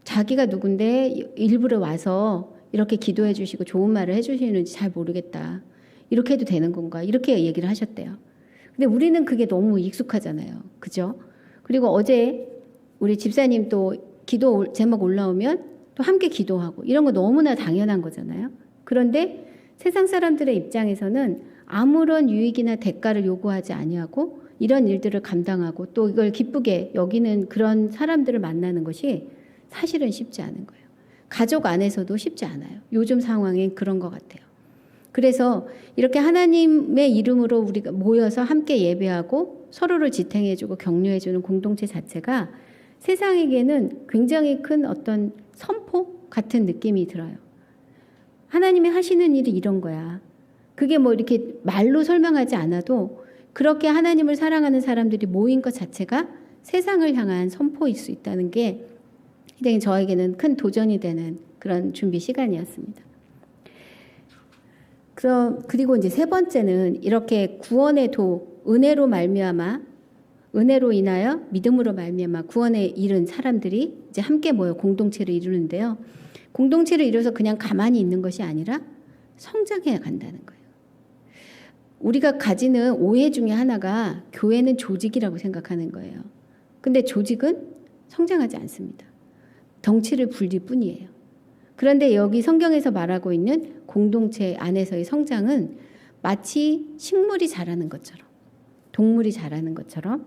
자기가 누군데 일부러 와서 이렇게 기도해 주시고 좋은 말을 해 주시는지 잘 모르겠다. 이렇게 해도 되는 건가? 이렇게 얘기를 하셨대요. 근데 우리는 그게 너무 익숙하잖아요. 그죠? 그리고 어제 우리 집사님 또 기도 제목 올라오면 또 함께 기도하고 이런 거 너무나 당연한 거잖아요. 그런데 세상 사람들의 입장에서는 아무런 유익이나 대가를 요구하지 아니하고 이런 일들을 감당하고 또 이걸 기쁘게 여기는 그런 사람들을 만나는 것이 사실은 쉽지 않은 거예요. 가족 안에서도 쉽지 않아요. 요즘 상황엔 그런 것 같아요. 그래서 이렇게 하나님의 이름으로 우리가 모여서 함께 예배하고 서로를 지탱해주고 격려해주는 공동체 자체가 세상에게는 굉장히 큰 어떤 선포 같은 느낌이 들어요. 하나님이 하시는 일이 이런 거야. 그게 뭐 이렇게 말로 설명하지 않아도 그렇게 하나님을 사랑하는 사람들이 모인 것 자체가 세상을 향한 선포일 수 있다는 게 굉장히 저에게는 큰 도전이 되는 그런 준비 시간이었습니다. 그리고 이제 세 번째는 이렇게 구원의 은혜로 말미암아 은혜로 인하여 믿음으로 말미암아 구원에 이른 사람들이 이제 함께 모여 공동체를 이루는데요. 공동체를 이뤄서 그냥 가만히 있는 것이 아니라 성장해 간다는 거예요. 우리가 가지는 오해 중에 하나가 교회는 조직이라고 생각하는 거예요. 근데 조직은 성장하지 않습니다. 덩치를 불릴 뿐이에요. 그런데 여기 성경에서 말하고 있는 공동체 안에서의 성장은 마치 식물이 자라는 것처럼, 동물이 자라는 것처럼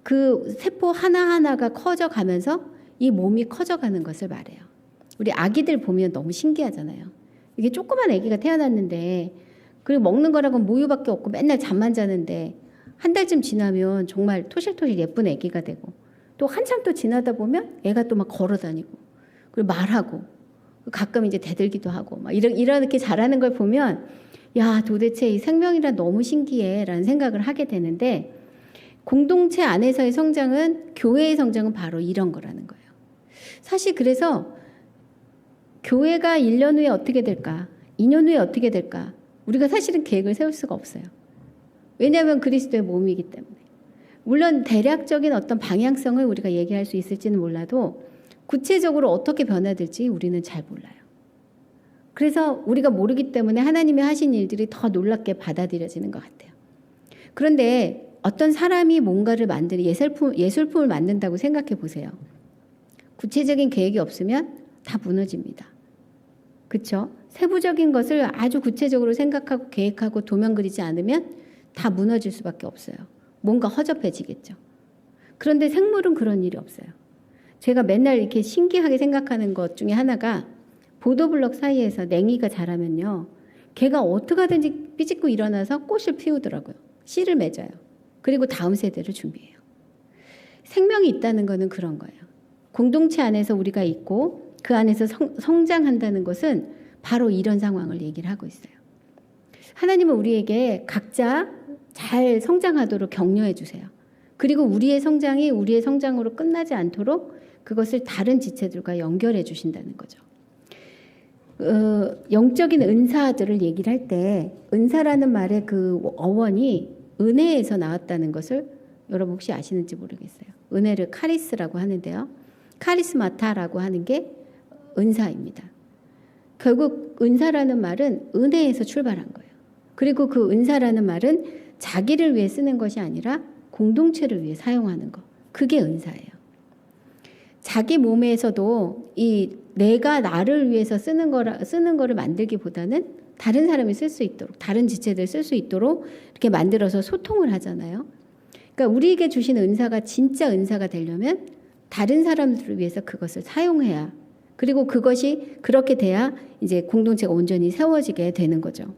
그 세포 하나하나가 커져가면서 이 몸이 커져가는 것을 말해요. 우리 아기들 보면 너무 신기하잖아요. 이게 조그만 아기가 태어났는데 그리고 먹는 거라고는 모유밖에 없고 맨날 잠만 자는데 한 달쯤 지나면 정말 토실토실 예쁜 아기가 되고 또 한참 또 지나다 보면 애가 또 막 걸어 다니고 그리고 말하고 가끔 이제 대들기도 하고 막 이렇게 자라는 걸 보면 야 도대체 이 생명이란 너무 신기해라는 생각을 하게 되는데 공동체 안에서의 성장은 교회의 성장은 바로 이런 거라는 거예요. 사실 그래서 교회가 1년 후에 어떻게 될까? 2년 후에 어떻게 될까? 우리가 사실은 계획을 세울 수가 없어요. 왜냐하면 그리스도의 몸이기 때문에. 물론 대략적인 어떤 방향성을 우리가 얘기할 수 있을지는 몰라도 구체적으로 어떻게 변화될지 우리는 잘 몰라요. 그래서 우리가 모르기 때문에 하나님이 하신 일들이 더 놀랍게 받아들여지는 것 같아요. 그런데 어떤 사람이 뭔가를 예술품을 만든다고 생각해 보세요. 구체적인 계획이 없으면 다 무너집니다. 그렇죠? 세부적인 것을 아주 구체적으로 생각하고 계획하고 도면 그리지 않으면 다 무너질 수밖에 없어요. 뭔가 허접해지겠죠. 그런데 생물은 그런 일이 없어요. 제가 맨날 이렇게 신기하게 생각하는 것 중에 하나가 보도블럭 사이에서 냉이가 자라면요. 걔가 어떻게 하든지 삐짓고 일어나서 꽃을 피우더라고요. 씨를 맺어요. 그리고 다음 세대를 준비해요. 생명이 있다는 거는 그런 거예요. 공동체 안에서 우리가 있고 그 안에서 성장한다는 것은 바로 이런 상황을 얘기를 하고 있어요. 하나님은 우리에게 각자 잘 성장하도록 격려해 주세요. 그리고 우리의 성장이 우리의 성장으로 끝나지 않도록 그것을 다른 지체들과 연결해 주신다는 거죠. 영적인 은사들을 얘기를 할 때 은사라는 말의 그 어원이 은혜에서 나왔다는 것을 여러분 혹시 아시는지 모르겠어요. 은혜를 카리스라고 하는데요. 카리스마타라고 하는 게 은사입니다. 결국 은사라는 말은 은혜에서 출발한 거예요. 그리고 그 은사라는 말은 자기를 위해 쓰는 것이 아니라 공동체를 위해 사용하는 것. 그게 은사예요. 자기 몸에서도 이 내가 나를 위해서 쓰는 거를 만들기보다는 다른 사람이 쓸 수 있도록, 다른 지체들 쓸 수 있도록 이렇게 만들어서 소통을 하잖아요. 그러니까 우리에게 주신 은사가 진짜 은사가 되려면 다른 사람들을 위해서 그것을 사용해야, 그리고 그것이 그렇게 돼야 이제 공동체가 온전히 세워지게 되는 거죠.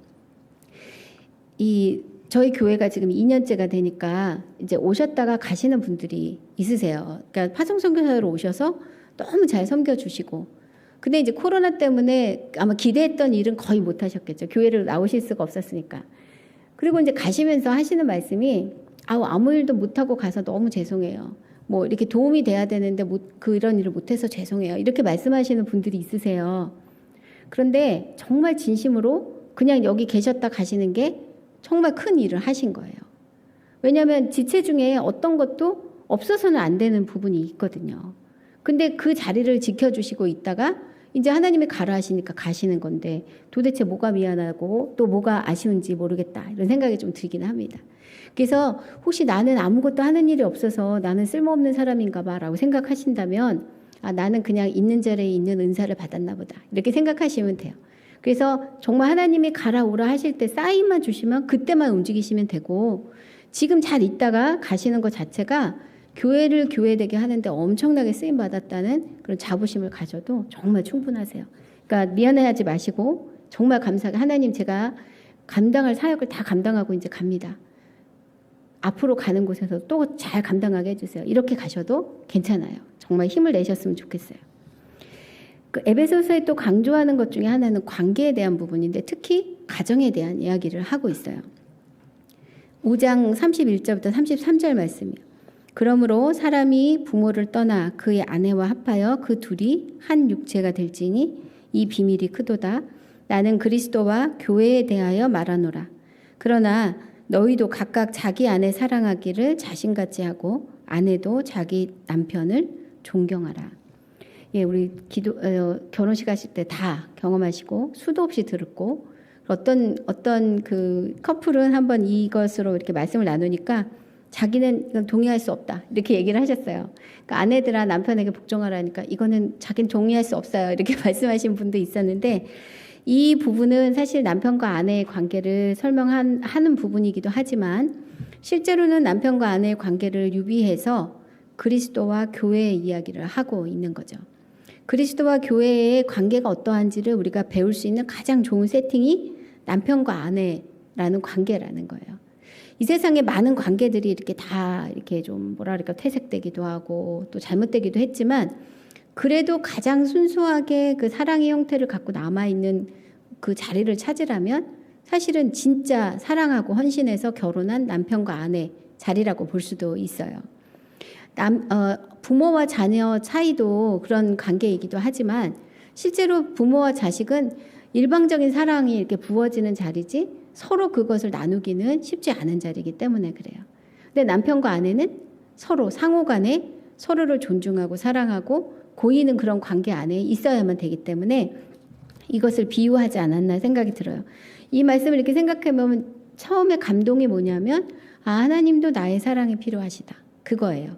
저희 교회가 지금 2년째가 되니까 이제 오셨다가 가시는 분들이 있으세요. 그러니까 파송선교사로 오셔서 너무 잘 섬겨주시고 근데 이제 코로나 때문에 아마 기대했던 일은 거의 못 하셨겠죠. 교회를 나오실 수가 없었으니까. 그리고 이제 가시면서 하시는 말씀이 아무 일도 못하고 가서 너무 죄송해요. 뭐 이렇게 도움이 돼야 되는데 그런 일을 못해서 죄송해요. 이렇게 말씀하시는 분들이 있으세요. 그런데 정말 진심으로 그냥 여기 계셨다 가시는 게 정말 큰 일을 하신 거예요. 왜냐하면 지체 중에 어떤 것도 없어서는 안 되는 부분이 있거든요. 근데 그 자리를 지켜주시고 있다가 이제 하나님이 가라 하시니까 가시는 건데 도대체 뭐가 미안하고 또 뭐가 아쉬운지 모르겠다 이런 생각이 좀 들긴 합니다. 그래서 혹시 나는 아무것도 하는 일이 없어서 나는 쓸모없는 사람인가 봐라고 생각하신다면 나는 그냥 있는 자리에 있는 은사를 받았나 보다 이렇게 생각하시면 돼요. 그래서 정말 하나님이 가라 오라 하실 때 사인만 주시면 그때만 움직이시면 되고 지금 잘 있다가 가시는 것 자체가 교회를 교회되게 하는데 엄청나게 쓰임 받았다는 그런 자부심을 가져도 정말 충분하세요. 그러니까 미안해하지 마시고 정말 감사하게 하나님 제가 감당할 사역을 다 감당하고 이제 갑니다. 앞으로 가는 곳에서 또 잘 감당하게 해주세요. 이렇게 가셔도 괜찮아요. 정말 힘을 내셨으면 좋겠어요. 그 에베소서에 또 강조하는 것 중에 하나는 관계에 대한 부분인데 특히 가정에 대한 이야기를 하고 있어요. 5장 31절부터 33절 말씀이에요. 그러므로 사람이 부모를 떠나 그의 아내와 합하여 그 둘이 한 육체가 될지니 이 비밀이 크도다. 나는 그리스도와 교회에 대하여 말하노라. 그러나 너희도 각각 자기 아내 사랑하기를 자신같이 하고 아내도 자기 남편을 존경하라. 예, 우리 결혼식 하실 때 다 경험하시고 수도 없이 들었고 어떤 그 커플은 한번 이것으로 이렇게 말씀을 나누니까 자기는 이건 동의할 수 없다 이렇게 얘기를 하셨어요. 그러니까 아내들아 남편에게 복종하라니까 이거는 자기는 동의할 수 없어요 이렇게 말씀하신 분도 있었는데 이 부분은 사실 남편과 아내의 관계를 설명하는 부분이기도 하지만 실제로는 남편과 아내의 관계를 유비해서 그리스도와 교회의 이야기를 하고 있는 거죠. 그리스도와 교회의 관계가 어떠한지를 우리가 배울 수 있는 가장 좋은 세팅이 남편과 아내라는 관계라는 거예요. 이 세상에 많은 관계들이 이렇게 다 이렇게 좀 뭐랄까 퇴색되기도 하고 또 잘못되기도 했지만 그래도 가장 순수하게 그 사랑의 형태를 갖고 남아있는 그 자리를 찾으라면 사실은 진짜 사랑하고 헌신해서 결혼한 남편과 아내 자리라고 볼 수도 있어요. 부모와 자녀 차이도 그런 관계이기도 하지만 실제로 부모와 자식은 일방적인 사랑이 이렇게 부어지는 자리지 서로 그것을 나누기는 쉽지 않은 자리이기 때문에 그래요. 근데 남편과 아내는 서로 상호간에 서로를 존중하고 사랑하고 고이는 그런 관계 안에 있어야만 되기 때문에 이것을 비유하지 않았나 생각이 들어요. 이 말씀을 이렇게 생각해보면 처음에 감동이 뭐냐면 하나님도 나의 사랑이 필요하시다. 그거예요.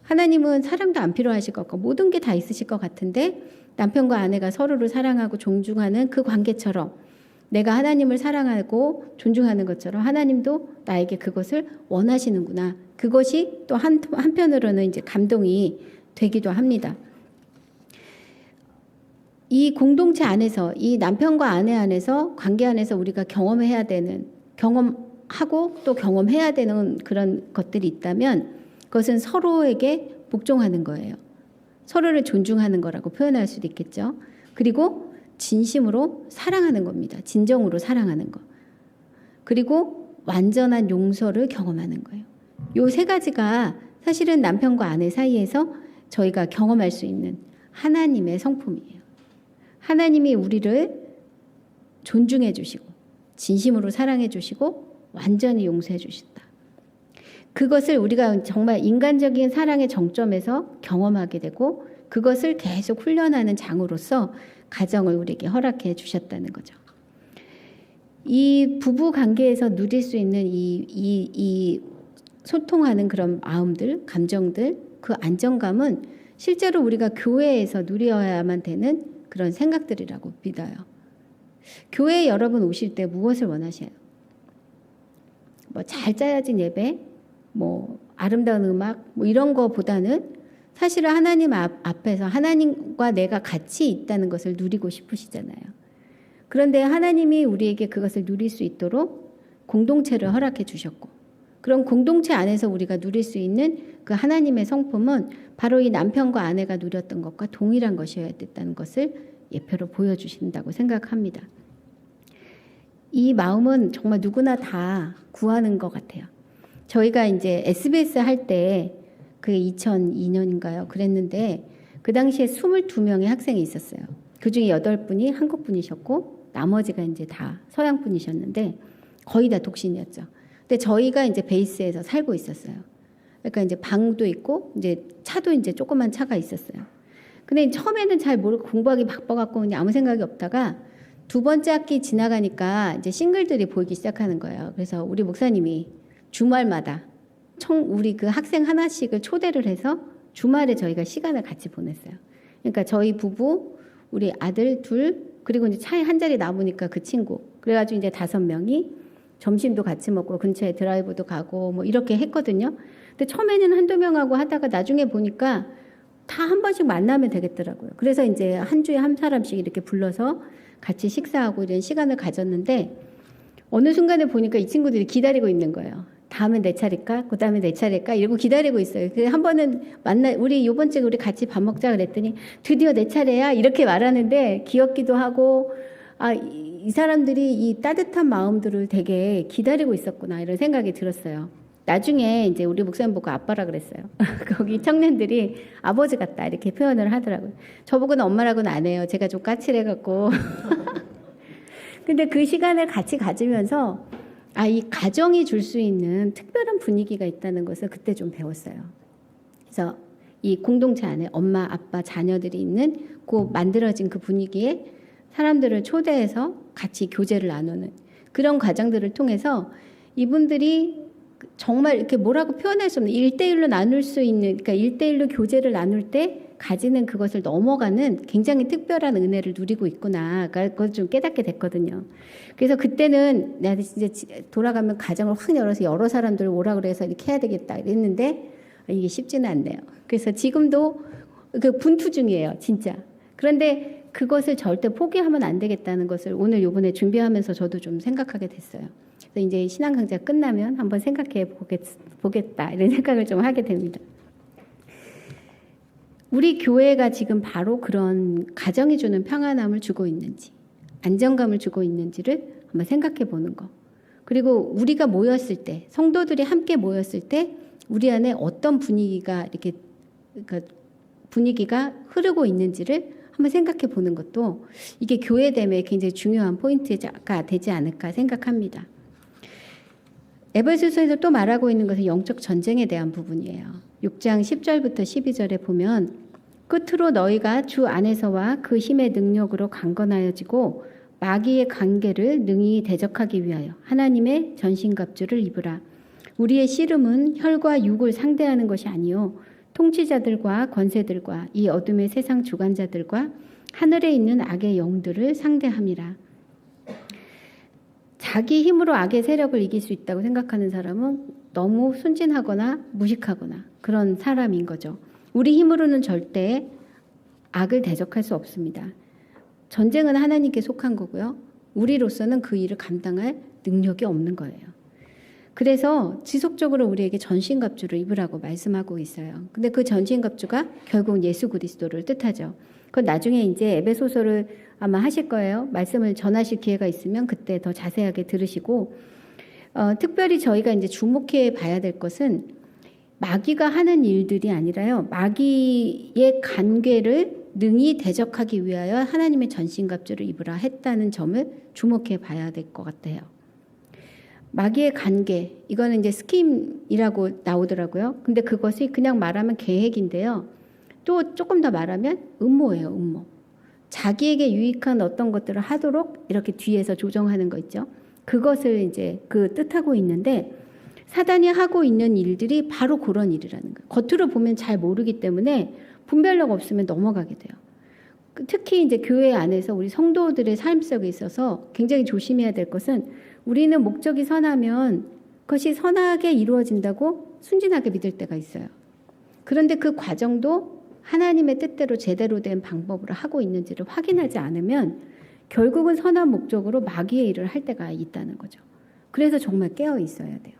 하나님은 사랑도 안 필요하실 것 같고 모든 게 다 있으실 것 같은데 남편과 아내가 서로를 사랑하고 존중하는 그 관계처럼 내가 하나님을 사랑하고 존중하는 것처럼 하나님도 나에게 그것을 원하시는구나. 그것이 또 한편으로는 이제 감동이 되기도 합니다. 이 공동체 안에서 이 남편과 아내 안에서 관계 안에서 우리가 경험해야 되는 경험하고 또 경험해야 되는 그런 것들이 있다면 그것은 서로에게 복종하는 거예요. 서로를 존중하는 거라고 표현할 수도 있겠죠. 그리고 진심으로 사랑하는 겁니다. 진정으로 사랑하는 거. 그리고 완전한 용서를 경험하는 거예요. 요 세 가지가 사실은 남편과 아내 사이에서 저희가 경험할 수 있는 하나님의 성품이에요. 하나님이 우리를 존중해 주시고 진심으로 사랑해 주시고 완전히 용서해 주신다. 그것을 우리가 정말 인간적인 사랑의 정점에서 경험하게 되고 그것을 계속 훈련하는 장으로서 가정을 우리에게 허락해 주셨다는 거죠. 이 부부 관계에서 누릴 수 있는 이 소통하는 그런 마음들, 감정들, 그 안정감은 실제로 우리가 교회에서 누려야만 되는 그런 생각들이라고 믿어요. 교회에 여러분 오실 때 무엇을 원하셔요? 뭐 잘 짜여진 예배, 뭐 아름다운 음악, 뭐 이런 거보다는 사실은 하나님 앞에서 하나님과 내가 같이 있다는 것을 누리고 싶으시잖아요. 그런데 하나님이 우리에게 그것을 누릴 수 있도록 공동체를 허락해 주셨고 그런 공동체 안에서 우리가 누릴 수 있는 그 하나님의 성품은 바로 이 남편과 아내가 누렸던 것과 동일한 것이어야 됐다는 것을 예표로 보여주신다고 생각합니다. 이 마음은 정말 누구나 다 구하는 것 같아요. 저희가 이제 SBS 할 때 그게 2002년인가요? 그랬는데 그 당시에 22명의 학생이 있었어요. 그중에 8분이 한국 분이셨고 나머지가 이제 다 서양 분이셨는데 거의 다 독신이었죠. 근데 저희가 이제 베이스에서 살고 있었어요. 그러니까 이제 방도 있고 이제 차도 이제 조그만 차가 있었어요. 근데 처음에는 잘 모르고 공부하기 바빠갖고 그냥 아무 생각이 없다가 두 번째 학기 지나가니까 이제 싱글들이 보이기 시작하는 거예요. 그래서 우리 목사님이 주말마다 우리 그 학생 하나씩을 초대를 해서 주말에 저희가 시간을 같이 보냈어요. 그러니까 저희 부부, 우리 아들 둘, 그리고 이제 차에 한 자리 남으니까 그 친구. 그래가지고 이제 5명이 점심도 같이 먹고 근처에 드라이브도 가고 뭐 이렇게 했거든요. 근데 처음에는 한두 명하고 하다가 나중에 보니까 다 한 번씩 만나면 되겠더라고요. 그래서 이제 한 주에 한 사람씩 이렇게 불러서 같이 식사하고 이런 시간을 가졌는데 어느 순간에 보니까 이 친구들이 기다리고 있는 거예요. 다음엔 내 차례일까? 그 다음에 내 차례일까? 이러고 기다리고 있어요. 그래서 한 번은 우리 요번 주에 우리 같이 밥 먹자 그랬더니 드디어 내 차례야? 이렇게 말하는데 귀엽기도 하고, 이 사람들이 이 따뜻한 마음들을 되게 기다리고 있었구나, 이런 생각이 들었어요. 나중에 이제 우리 목사님 보고 아빠라 그랬어요. 거기 청년들이 아버지 같다, 이렇게 표현을 하더라고요. 저보고는 엄마라고는 안 해요. 제가 좀 까칠해갖고. 근데 그 시간을 같이 가지면서 이 가정이 줄 수 있는 특별한 분위기가 있다는 것을 그때 좀 배웠어요. 그래서 이 공동체 안에 엄마, 아빠, 자녀들이 있는 그 만들어진 그 분위기에 사람들을 초대해서 같이 교제를 나누는 그런 과정들을 통해서 이분들이 정말 이렇게 뭐라고 표현할 수 없는 1대1로 나눌 수 있는, 그러니까 1대1로 교제를 나눌 때 가지는 그것을 넘어가는 굉장히 특별한 은혜를 누리고 있구나. 그걸 좀 깨닫게 됐거든요. 그래서 그때는 내가 이제 돌아가면 가정을 확 열어서 여러 사람들을 오라 그래서 이렇게 해야 되겠다 이랬는데 이게 쉽지는 않네요. 그래서 지금도 그 분투 중이에요, 진짜. 그런데 그것을 절대 포기하면 안 되겠다는 것을 오늘 요번에 준비하면서 저도 좀 생각하게 됐어요. 그래서 이제 신앙 강좌 끝나면 한번 생각해 보겠다 이런 생각을 좀 하게 됩니다. 우리 교회가 지금 바로 그런 가정이 주는 평안함을 주고 있는지, 안정감을 주고 있는지를 한번 생각해 보는 거. 그리고 우리가 모였을 때, 성도들이 함께 모였을 때 우리 안에 어떤 분위기가 이렇게 그러니까 분위기가 흐르고 있는지를 한번 생각해 보는 것도 이게 교회됨에 굉장히 중요한 포인트가 되지 않을까 생각합니다. 에베소서에서 또 말하고 있는 것은 영적 전쟁에 대한 부분이에요. 6장 10절부터 12절에 보면 끝으로 너희가 주 안에서와 그 힘의 능력으로 강건하여지고 마귀의 관계를 능히 대적하기 위하여 하나님의 전신갑주를 입으라. 우리의 씨름은 혈과 육을 상대하는 것이 아니요 통치자들과 권세들과 이 어둠의 세상 주관자들과 하늘에 있는 악의 영들을 상대함이라. 자기 힘으로 악의 세력을 이길 수 있다고 생각하는 사람은 너무 순진하거나 무식하거나 그런 사람인 거죠. 우리 힘으로는 절대 악을 대적할 수 없습니다. 전쟁은 하나님께 속한 거고요. 우리로서는 그 일을 감당할 능력이 없는 거예요. 그래서 지속적으로 우리에게 전신갑주를 입으라고 말씀하고 있어요. 근데 그 전신갑주가 결국 예수 그리스도를 뜻하죠. 그건 나중에 이제 에베소서를 아마 하실 거예요. 말씀을 전하실 기회가 있으면 그때 더 자세하게 들으시고, 특별히 저희가 이제 주목해 봐야 될 것은 마귀가 하는 일들이 아니라요. 마귀의 관계를 능히 대적하기 위하여 하나님의 전신갑주를 입으라 했다는 점을 주목해 봐야 될 것 같아요. 마귀의 관계, 이거는 이제 스킴이라고 나오더라고요. 근데 그것이 그냥 말하면 계획인데요. 또 조금 더 말하면 음모예요, 음모. 자기에게 유익한 어떤 것들을 하도록 이렇게 뒤에서 조정하는 거 있죠. 그것을 이제 그 뜻하고 있는데 사단이 하고 있는 일들이 바로 그런 일이라는 거예요. 겉으로 보면 잘 모르기 때문에 분별력 없으면 넘어가게 돼요. 특히 이제 교회 안에서 우리 성도들의 삶 속에 있어서 굉장히 조심해야 될 것은 우리는 목적이 선하면 그것이 선하게 이루어진다고 순진하게 믿을 때가 있어요. 그런데 그 과정도 하나님의 뜻대로 제대로 된 방법으로 하고 있는지를 확인하지 않으면 결국은 선한 목적으로 마귀의 일을 할 때가 있다는 거죠. 그래서 정말 깨어 있어야 돼요.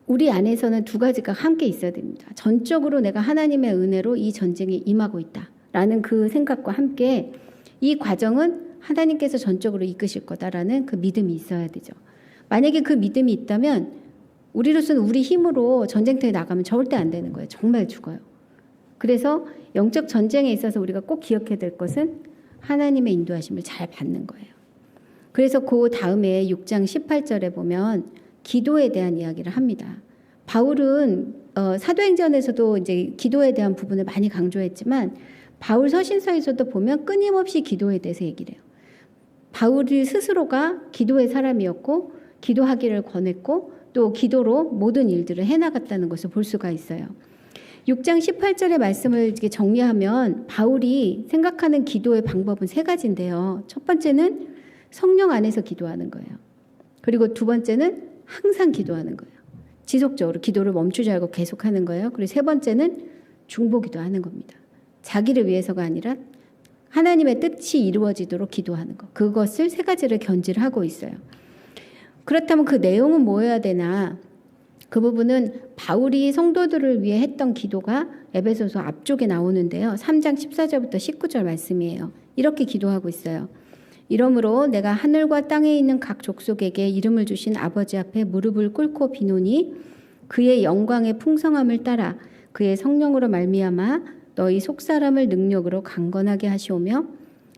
우리 안에서는 두 가지가 함께 있어야 됩니다. 전적으로 내가 하나님의 은혜로 이 전쟁에 임하고 있다 라는 그 생각과 함께 이 과정은 하나님께서 전적으로 이끄실 거다라는 그 믿음이 있어야 되죠. 만약에 그 믿음이 있다면 우리로서는 우리 힘으로 전쟁터에 나가면 절대 안 되는 거예요. 정말 죽어요. 그래서 영적 전쟁에 있어서 우리가 꼭 기억해야 될 것은 하나님의 인도하심을 잘 받는 거예요. 그래서 그 다음에 6장 18절에 보면 기도에 대한 이야기를 합니다. 바울은 사도행전에서도 이제 기도에 대한 부분을 많이 강조했지만 바울 서신서에서도 보면 끊임없이 기도에 대해서 얘기를 해요. 바울이 스스로가 기도의 사람이었고 기도하기를 권했고 또 기도로 모든 일들을 해나갔다는 것을 볼 수가 있어요. 6장 18절의 말씀을 이렇게 정리하면 바울이 생각하는 기도의 방법은 세 가지인데요. 첫 번째는 성령 안에서 기도하는 거예요. 그리고 두 번째는 항상 기도하는 거예요. 지속적으로 기도를 멈추지 않고 계속하는 거예요. 그리고 세 번째는 중보기도하는 겁니다. 자기를 위해서가 아니라 하나님의 뜻이 이루어지도록 기도하는 것. 그것을 세 가지를 견지를 하고 있어요. 그렇다면 그 내용은 뭐여야 되나? 그 부분은 바울이 성도들을 위해 했던 기도가 에베소서 앞쪽에 나오는데요. 3장 14절부터 19절 말씀이에요. 이렇게 기도하고 있어요. 이러므로 내가 하늘과 땅에 있는 각 족속에게 이름을 주신 아버지 앞에 무릎을 꿇고 비노니 그의 영광의 풍성함을 따라 그의 성령으로 말미암아 너희 속사람을 능력으로 강건하게 하시오며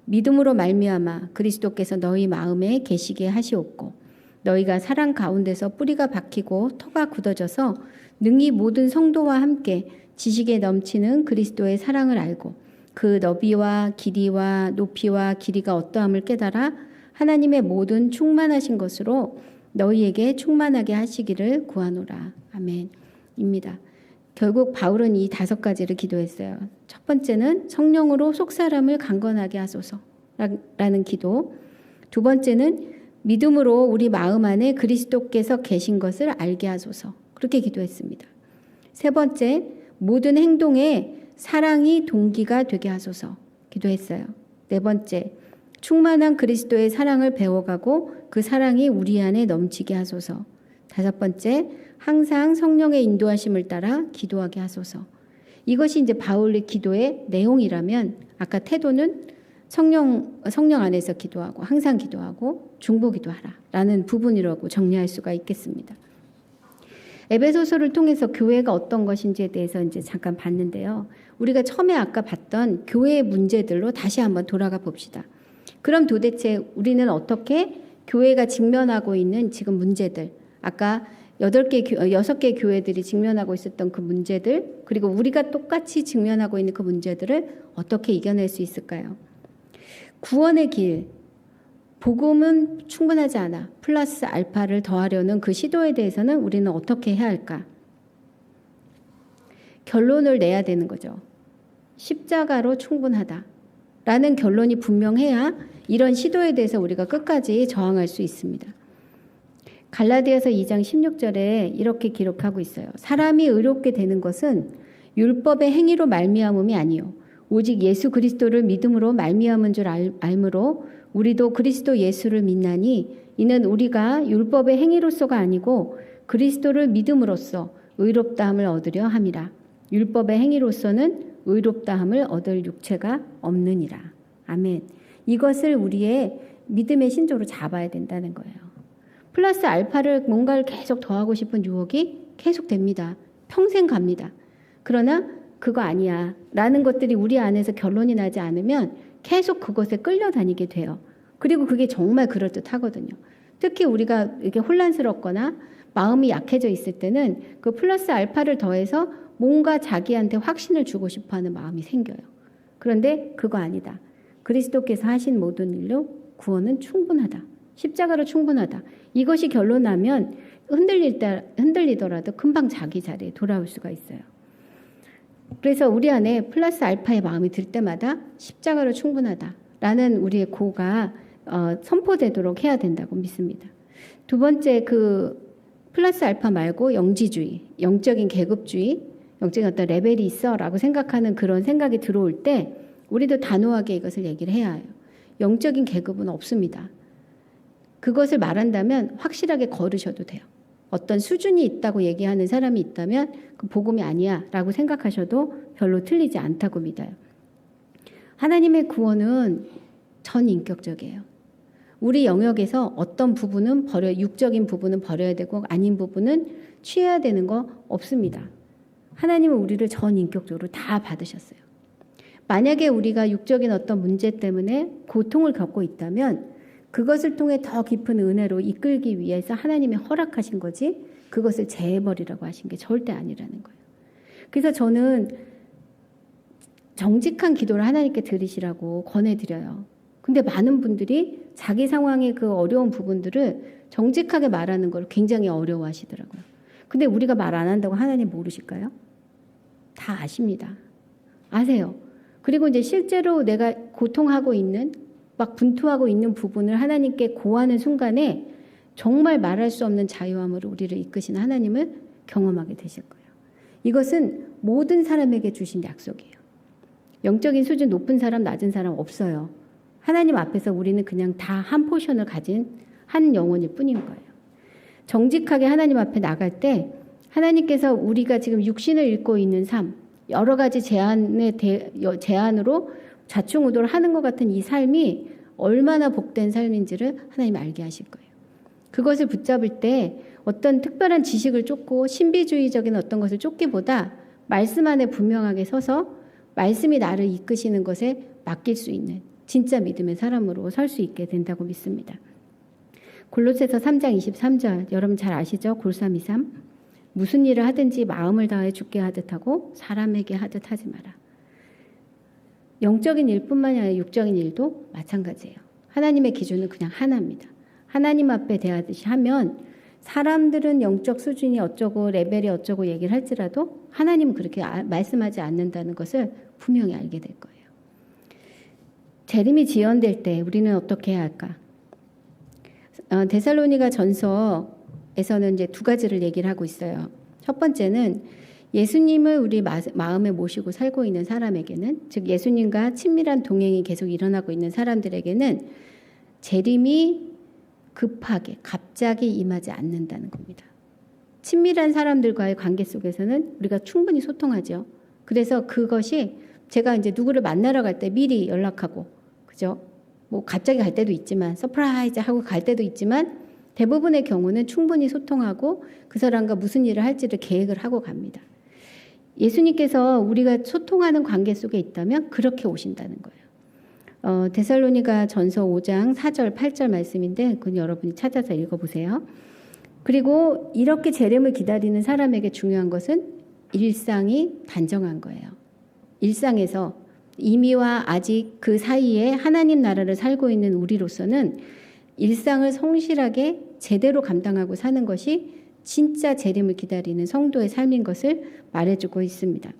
믿음으로 말미암아 그리스도께서 너희 마음에 계시게 하시옵고 너희가 사랑 가운데서 뿌리가 박히고 터가 굳어져서 능히 모든 성도와 함께 지식에 넘치는 그리스도의 사랑을 알고 그 너비와 길이와 높이와 길이가 어떠함을 깨달아 하나님의 모든 충만하신 것으로 너희에게 충만하게 하시기를 구하노라. 아멘. 입니다. 결국 바울은 이 5가지를 기도했어요. 첫 번째는 성령으로 속사람을 강건하게 하소서라는 기도. 두 번째는 믿음으로 우리 마음 안에 그리스도께서 계신 것을 알게 하소서. 그렇게 기도했습니다. 세 번째, 모든 행동에 사랑이 동기가 되게 하소서. 기도했어요. 네 번째, 충만한 그리스도의 사랑을 배워가고 그 사랑이 우리 안에 넘치게 하소서. 다섯 번째, 항상 성령의 인도하심을 따라 기도하게 하소서. 이것이 이제 바울의 기도의 내용이라면 아까 태도는 성령 안에서 기도하고 항상 기도하고 중보 기도하라 라는 부분이라고 정리할 수가 있겠습니다. 에베소서를 통해서 교회가 어떤 것인지에 대해서 이제 잠깐 봤는데요. 우리가 처음에 아까 봤던 교회의 문제들로 다시 한번 돌아가 봅시다. 그럼 도대체 우리는 어떻게 교회가 직면하고 있는 지금 문제들, 아까 6개 교회들이 직면하고 있었던 그 문제들, 그리고 우리가 똑같이 직면하고 있는 그 문제들을 어떻게 이겨낼 수 있을까요? 구원의 길, 복음은 충분하지 않아. 플러스 알파를 더하려는 그 시도에 대해서는 우리는 어떻게 해야 할까? 결론을 내야 되는 거죠. 십자가로 충분하다. 라는 결론이 분명해야 이런 시도에 대해서 우리가 끝까지 저항할 수 있습니다. 갈라디아서 2장 16절에 이렇게 기록하고 있어요. 사람이 의롭게 되는 것은 율법의 행위로 말미암음이 아니요 오직 예수 그리스도를 믿음으로 말미암은 줄 알므로 우리도 그리스도 예수를 믿나니 이는 우리가 율법의 행위로서가 아니고 그리스도를 믿음으로써 의롭다함을 얻으려 함이라. 율법의 행위로서는 의롭다함을 얻을 육체가 없느니라. 아멘. 이것을 우리의 믿음의 신조로 잡아야 된다는 거예요. 플러스 알파를 뭔가를 계속 더하고 싶은 유혹이 계속됩니다. 평생 갑니다. 그러나 그거 아니야 라는 것들이 우리 안에서 결론이 나지 않으면 계속 그것에 끌려다니게 돼요. 그리고 그게 정말 그럴듯하거든요. 특히 우리가 이렇게 혼란스럽거나 마음이 약해져 있을 때는 그 플러스 알파를 더해서 뭔가 자기한테 확신을 주고 싶어하는 마음이 생겨요. 그런데 그거 아니다. 그리스도께서 하신 모든 일로 구원은 충분하다. 십자가로 충분하다. 이것이 결론나면 흔들리더라도 금방 자기 자리에 돌아올 수가 있어요. 그래서 우리 안에 플러스 알파의 마음이 들 때마다 십자가로 충분하다라는 우리의 고가 선포되도록 해야 된다고 믿습니다. 두 번째, 그 플러스 알파 말고 영지주의, 영적인 계급주의, 영적인 어떤 레벨이 있어라고 생각하는 그런 생각이 들어올 때 우리도 단호하게 이것을 얘기를 해야 해요. 영적인 계급은 없습니다. 그것을 말한다면 확실하게 걸으셔도 돼요. 어떤 수준이 있다고 얘기하는 사람이 있다면 그 복음이 아니야 라고 생각하셔도 별로 틀리지 않다고 믿어요. 하나님의 구원은 전인격적이에요. 우리 영역에서 어떤 부분은 육적인 부분은 버려야 되고 아닌 부분은 취해야 되는 거 없습니다. 하나님은 우리를 전인격적으로 다 받으셨어요. 만약에 우리가 육적인 어떤 문제 때문에 고통을 겪고 있다면 그것을 통해 더 깊은 은혜로 이끌기 위해서 하나님이 허락하신 거지 그것을 재해버리라고 하신 게 절대 아니라는 거예요. 그래서 저는 정직한 기도를 하나님께 드리시라고 권해드려요. 근데 많은 분들이 자기 상황의 그 어려운 부분들을 정직하게 말하는 걸 굉장히 어려워하시더라고요. 근데 우리가 말 안 한다고 하나님 모르실까요? 다 아십니다. 아세요. 그리고 이제 실제로 내가 고통하고 있는 막 분투하고 있는 부분을 하나님께 고하는 순간에 정말 말할 수 없는 자유함으로 우리를 이끄시는 하나님을 경험하게 되실 거예요. 이것은 모든 사람에게 주신 약속이에요. 영적인 수준 높은 사람, 낮은 사람 없어요. 하나님 앞에서 우리는 그냥 다 한 포션을 가진 한 영혼일 뿐인 거예요. 정직하게 하나님 앞에 나갈 때 하나님께서 우리가 지금 육신을 읽고 있는 삶, 여러 가지 제안으로 좌충우돌 하는 것 같은 이 삶이 얼마나 복된 삶인지를 하나님 알게 하실 거예요. 그것을 붙잡을 때 어떤 특별한 지식을 쫓고 신비주의적인 어떤 것을 쫓기보다 말씀 안에 분명하게 서서 말씀이 나를 이끄시는 것에 맡길 수 있는 진짜 믿음의 사람으로 설 수 있게 된다고 믿습니다. 골로새서 3장 23절 여러분 잘 아시죠? 골323 무슨 일을 하든지 마음을 다해 주께 하듯 하고 사람에게 하듯 하지 마라. 영적인 일뿐만이 아니라 육적인 일도 마찬가지예요. 하나님의 기준은 그냥 하나입니다. 하나님 앞에 대하듯이 하면 사람들은 영적 수준이 어쩌고 레벨이 어쩌고 얘기를 할지라도 하나님은 그렇게 말씀하지 않는다는 것을 분명히 알게 될 거예요. 재림이 지연될 때 우리는 어떻게 해야 할까? 데살로니가 전서에서는 이제 두 가지를 얘기를 하고 있어요. 첫 번째는 예수님을 우리 마음에 모시고 살고 있는 사람에게는, 즉 예수님과 친밀한 동행이 계속 일어나고 있는 사람들에게는 재림이 급하게 갑자기 임하지 않는다는 겁니다. 친밀한 사람들과의 관계 속에서는 우리가 충분히 소통하죠. 그래서 그것이 제가 이제 누구를 만나러 갈 때 미리 연락하고, 그죠? 뭐 갑자기 갈 때도 있지만 서프라이즈 하고 갈 때도 있지만 대부분의 경우는 충분히 소통하고 그 사람과 무슨 일을 할지를 계획을 하고 갑니다. 예수님께서 우리가 소통하는 관계 속에 있다면 그렇게 오신다는 거예요. 데살로니가 전서 5장 4절 8절 말씀인데 그건 여러분이 찾아서 읽어보세요. 그리고 이렇게 재림을 기다리는 사람에게 중요한 것은 일상이 단정한 거예요. 일상에서 이미와 아직 그 사이에 하나님 나라를 살고 있는 우리로서는 일상을 성실하게 제대로 감당하고 사는 것이 진짜 재림을 기다리는 성도의 삶인 것을 말해주고 있습니다.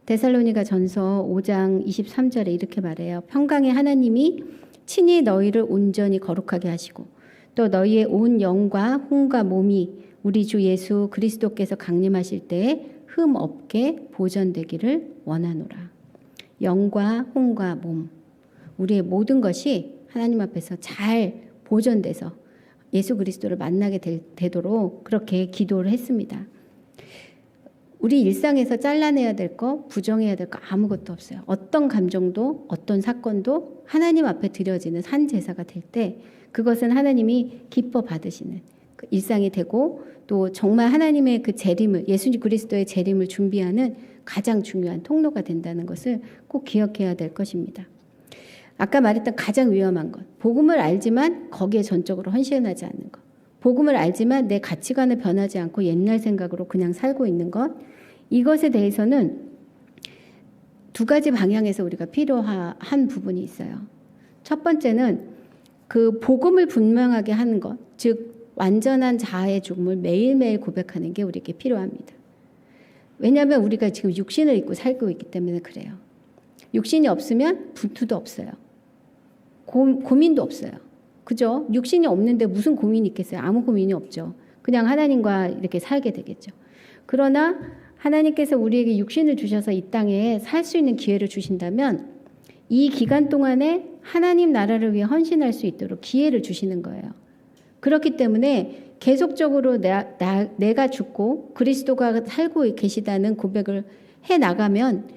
데살로니가 전서 5장 23절에 이렇게 말해요. 평강의 하나님이 친히 너희를 온전히 거룩하게 하시고 또 너희의 온 영과 혼과 몸이 우리 주 예수 그리스도께서 강림하실 때에 흠 없게 보존되기를 원하노라. 영과 혼과 몸, 우리의 모든 것이 하나님 앞에서 잘 보존돼서 예수 그리스도를 만나게 되도록 그렇게 기도를 했습니다. 우리 일상에서 잘라내야 될 거, 부정해야 될 거 아무것도 없어요. 어떤 감정도 어떤 사건도 하나님 앞에 드려지는 산 제사가 될 때 그것은 하나님이 기뻐 받으시는 그 일상이 되고 또 정말 하나님의 그 재림을, 예수 그리스도의 재림을 준비하는 가장 중요한 통로가 된다는 것을 꼭 기억해야 될 것입니다. 아까 말했던 가장 위험한 것, 복음을 알지만 거기에 전적으로 헌신하지 않는 것, 복음을 알지만 내 가치관을 변하지 않고 옛날 생각으로 그냥 살고 있는 것, 이것에 대해서는 두 가지 방향에서 우리가 필요한 부분이 있어요. 첫 번째는 그 복음을 분명하게 하는 것, 즉 완전한 자아의 죽음을 매일매일 고백하는 게 우리에게 필요합니다. 왜냐하면 우리가 지금 육신을 입고 살고 있기 때문에 그래요. 육신이 없으면 분투도 없어요. 고민도 없어요. 그죠? 육신이 없는데 무슨 고민이 있겠어요? 아무 고민이 없죠. 그냥 하나님과 이렇게 살게 되겠죠. 그러나 하나님께서 우리에게 육신을 주셔서 이 땅에 살 수 있는 기회를 주신다면 이 기간 동안에 하나님 나라를 위해 헌신할 수 있도록 기회를 주시는 거예요. 그렇기 때문에 계속적으로 내가 죽고 그리스도가 살고 계시다는 고백을 해나가면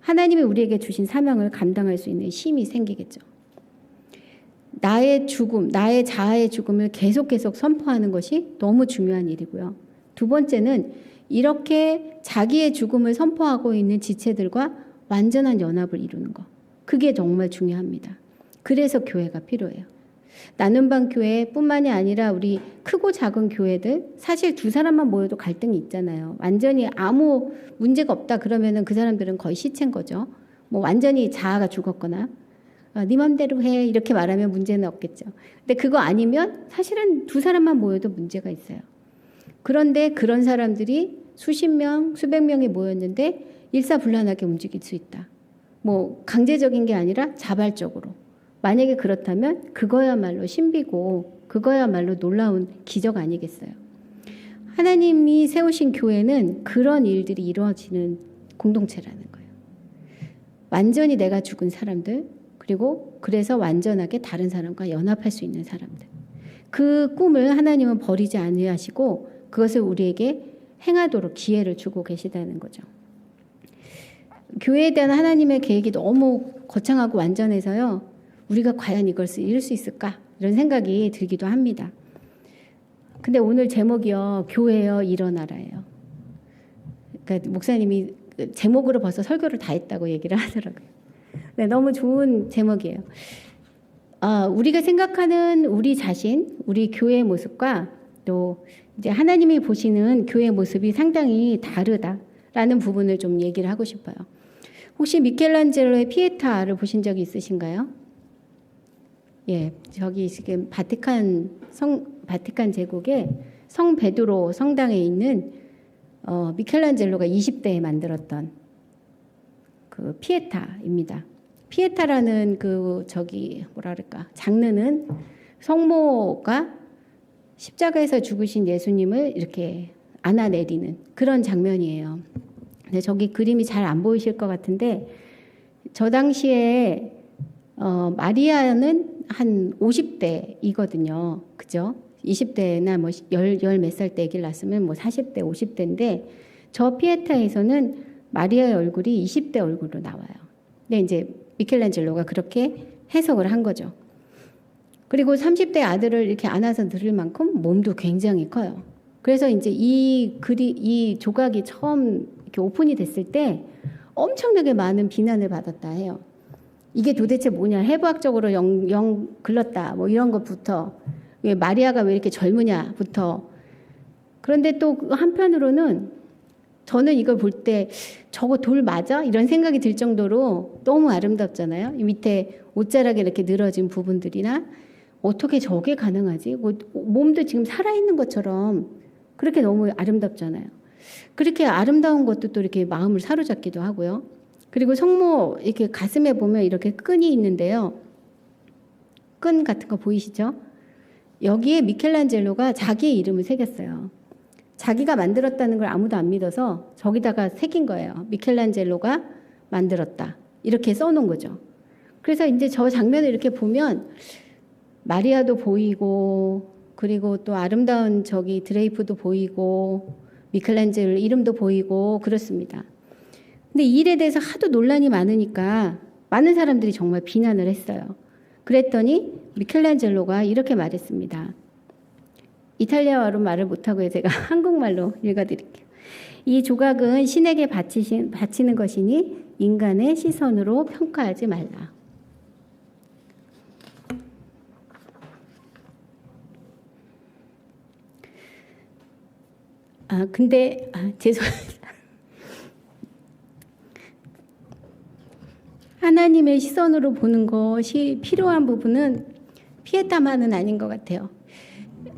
하나님이 우리에게 주신 사명을 감당할 수 있는 힘이 생기겠죠. 나의 죽음, 나의 자아의 죽음을 계속 선포하는 것이 너무 중요한 일이고요. 두 번째는 이렇게 자기의 죽음을 선포하고 있는 지체들과 완전한 연합을 이루는 것. 그게 정말 중요합니다. 그래서 교회가 필요해요. 나눔반 교회뿐만이 아니라 우리 크고 작은 교회들, 사실 두 사람만 모여도 갈등이 있잖아요. 완전히 아무 문제가 없다 그러면은 그 사람들은 거의 시체인 거죠. 뭐 완전히 자아가 죽었거나 네 맘대로 해 이렇게 말하면 문제는 없겠죠. 근데 그거 아니면 사실은 두 사람만 모여도 문제가 있어요. 그런데 그런 사람들이 수십 명, 수백 명이 모였는데 일사불란하게 움직일 수 있다. 뭐 강제적인 게 아니라 자발적으로. 만약에 그렇다면 그거야말로 신비고 그거야말로 놀라운 기적 아니겠어요. 하나님이 세우신 교회는 그런 일들이 이루어지는 공동체라는 거예요. 완전히 내가 죽은 사람들, 그리고 그래서 완전하게 다른 사람과 연합할 수 있는 사람들. 그 꿈을 하나님은 버리지 아니하시고 그것을 우리에게 행하도록 기회를 주고 계시다는 거죠. 교회에 대한 하나님의 계획이 너무 거창하고 완전해서요. 우리가 과연 이것을 이룰 수 있을까? 이런 생각이 들기도 합니다. 근데 오늘 제목이요. 교회여 일어나라예요. 그러니까 목사님이 제목으로 벌써 설교를 다 했다고 얘기를 하더라고요. 네, 너무 좋은 제목이에요. 우리가 생각하는 우리 자신, 우리 교회의 모습과 또 이제 하나님이 보시는 교회의 모습이 상당히 다르다라는 부분을 좀 얘기를 하고 싶어요. 혹시 미켈란젤로의 피에타를 보신 적이 있으신가요? 예, 저기 지금 바티칸 제국의 성 베드로 성당에 있는 미켈란젤로가 20대에 만들었던 그 피에타입니다. 피에타라는 장르는 성모가 십자가에서 죽으신 예수님을 이렇게 안아내리는 그런 장면이에요. 근데 저기 그림이 잘 안 보이실 것 같은데 저 당시에 마리아는 한 50대이거든요. 그죠? 20대나 뭐 열 몇 살 때 아기를 낳았으면 뭐 40대, 50대인데 저 피에타에서는 마리아의 얼굴이 20대 얼굴로 나와요. 근데 이제 미켈란젤로가 그렇게 해석을 한 거죠. 그리고 30대 아들을 이렇게 안아서 들을 만큼 몸도 굉장히 커요. 그래서 이제 이 조각이 처음 이렇게 오픈이 됐을 때 엄청나게 많은 비난을 받았다 해요. 이게 도대체 뭐냐, 해부학적으로 영 글렀다, 뭐 이런 것부터, 왜 마리아가 왜 이렇게 젊으냐부터. 그런데 또 한편으로는 저는 이걸 볼 때 저거 돌 맞아? 이런 생각이 들 정도로 너무 아름답잖아요. 이 밑에 옷자락에 이렇게 늘어진 부분들이나 어떻게 저게 가능하지? 몸도 지금 살아있는 것처럼 그렇게 너무 아름답잖아요. 그렇게 아름다운 것도 또 이렇게 마음을 사로잡기도 하고요. 그리고 성모 이렇게 가슴에 보면 이렇게 끈이 있는데요. 끈 같은 거 보이시죠? 여기에 미켈란젤로가 자기의 이름을 새겼어요. 자기가 만들었다는 걸 아무도 안 믿어서 저기다가 새긴 거예요. 미켈란젤로가 만들었다. 이렇게 써놓은 거죠. 그래서 이제 저 장면을 이렇게 보면 마리아도 보이고 그리고 또 아름다운 저기 드레이프도 보이고 미켈란젤로 이름도 보이고 그렇습니다. 근데 이 일에 대해서 하도 논란이 많으니까 많은 사람들이 정말 비난을 했어요. 그랬더니 미켈란젤로가 이렇게 말했습니다. 이탈리아어로 말을 못하고요. 제가 한국말로 읽어드릴게요. 이 조각은 신에게 바치는 것이니 인간의 시선으로 평가하지 말라. 죄송합니다. 하나님의 시선으로 보는 것이 필요한 부분은 피에타만은 아닌 것 같아요.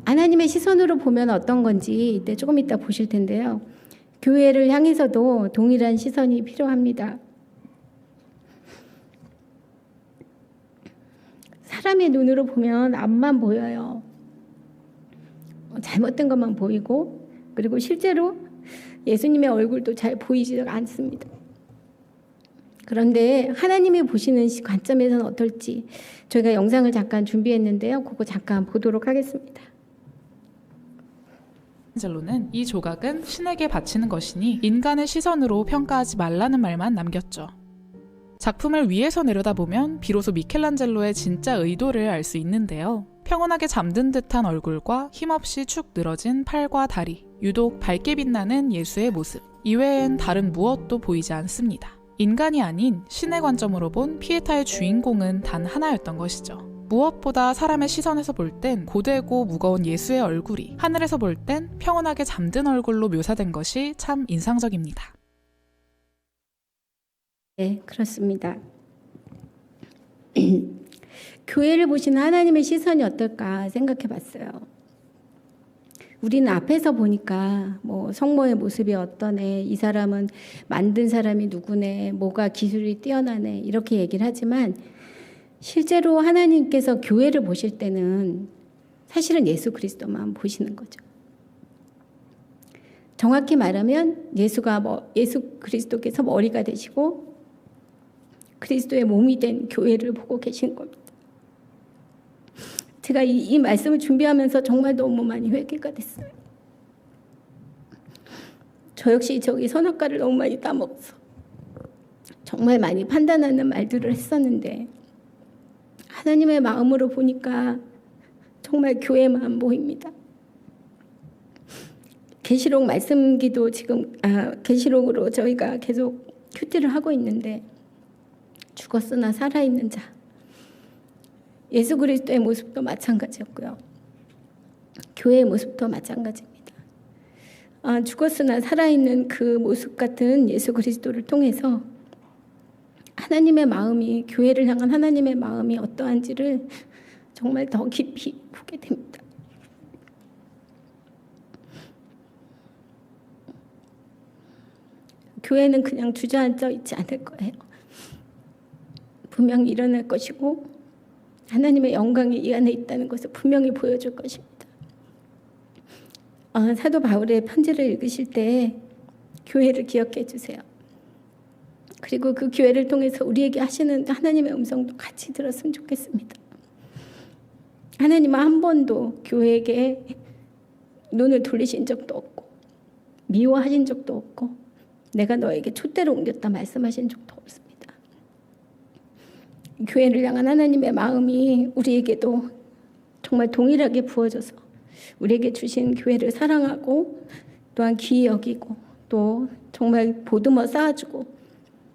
하나님의 시선으로 보면 어떤 건지 이때 조금 이따 보실 텐데요. 교회를 향해서도 동일한 시선이 필요합니다. 사람의 눈으로 보면 앞만 보여요. 잘못된 것만 보이고 그리고 실제로 예수님의 얼굴도 잘 보이지 않습니다. 그런데 하나님이 보시는 관점에서는 어떨지 저희가 영상을 잠깐 준비했는데요. 그거 잠깐 보도록 하겠습니다. 젤로는 이 조각은 신에게 바치는 것이니 인간의 시선으로 평가하지 말라는 말만 남겼죠. 작품을 위에서 내려다보면 비로소 미켈란젤로의 진짜 의도를 알 수 있는데요. 평온하게 잠든 듯한 얼굴과 힘없이 축 늘어진 팔과 다리, 유독 밝게 빛나는 예수의 모습, 이외엔 다른 무엇도 보이지 않습니다. 인간이 아닌 신의 관점으로 본 피에타의 주인공은 단 하나였던 것이죠. 무엇보다 사람의 시선에서 볼 땐 고되고 무거운 예수의 얼굴이 하늘에서 볼 땐 평온하게 잠든 얼굴로 묘사된 것이 참 인상적입니다. 네, 그렇습니다. 교회를 보시는 하나님의 시선이 어떨까 생각해 봤어요. 우리는 앞에서 보니까 뭐 성모의 모습이 어떠네, 이 사람은 만든 사람이 누구네, 뭐가 기술이 뛰어나네 이렇게 얘기를 하지만 실제로 하나님께서 교회를 보실 때는 사실은 예수 그리스도만 보시는 거죠. 정확히 말하면 예수 그리스도께서 머리가 되시고 그리스도의 몸이 된 교회를 보고 계신 겁니다. 제가 이 말씀을 준비하면서 정말 너무 많이 회개가 됐어요. 저 역시 저기 선악과를 너무 많이 따먹어서 정말 많이 판단하는 말들을 했었는데 하나님의 마음으로 보니까 정말 교회만 보입니다. 계시록 말씀기도 지금 계시록으로 저희가 계속 큐티를 하고 있는데 죽었으나 살아있는 자, 예수 그리스도의 모습도 마찬가지였고요. 교회의 모습도 마찬가지입니다. 죽었으나 살아있는 그 모습 같은 예수 그리스도를 통해서 하나님의 마음이, 교회를 향한 하나님의 마음이 어떠한지를 정말 더 깊이 보게 됩니다. 교회는 그냥 주저앉아 있지 않을 거예요. 분명히 일어날 것이고 하나님의 영광이 이 안에 있다는 것을 분명히 보여줄 것입니다. 사도 바울의 편지를 읽으실 때 교회를 기억해 주세요. 그리고 그 교회를 통해서 우리에게 하시는 하나님의 음성도 같이 들었으면 좋겠습니다. 하나님은 한 번도 교회에게 눈을 돌리신 적도 없고 미워하신 적도 없고 내가 너에게 촛대를 옮겼다 말씀하신 적도 없습니다. 교회를 향한 하나님의 마음이 우리에게도 정말 동일하게 부어져서 우리에게 주신 교회를 사랑하고 또한 귀히 여기고 또 정말 보듬어 쌓아주고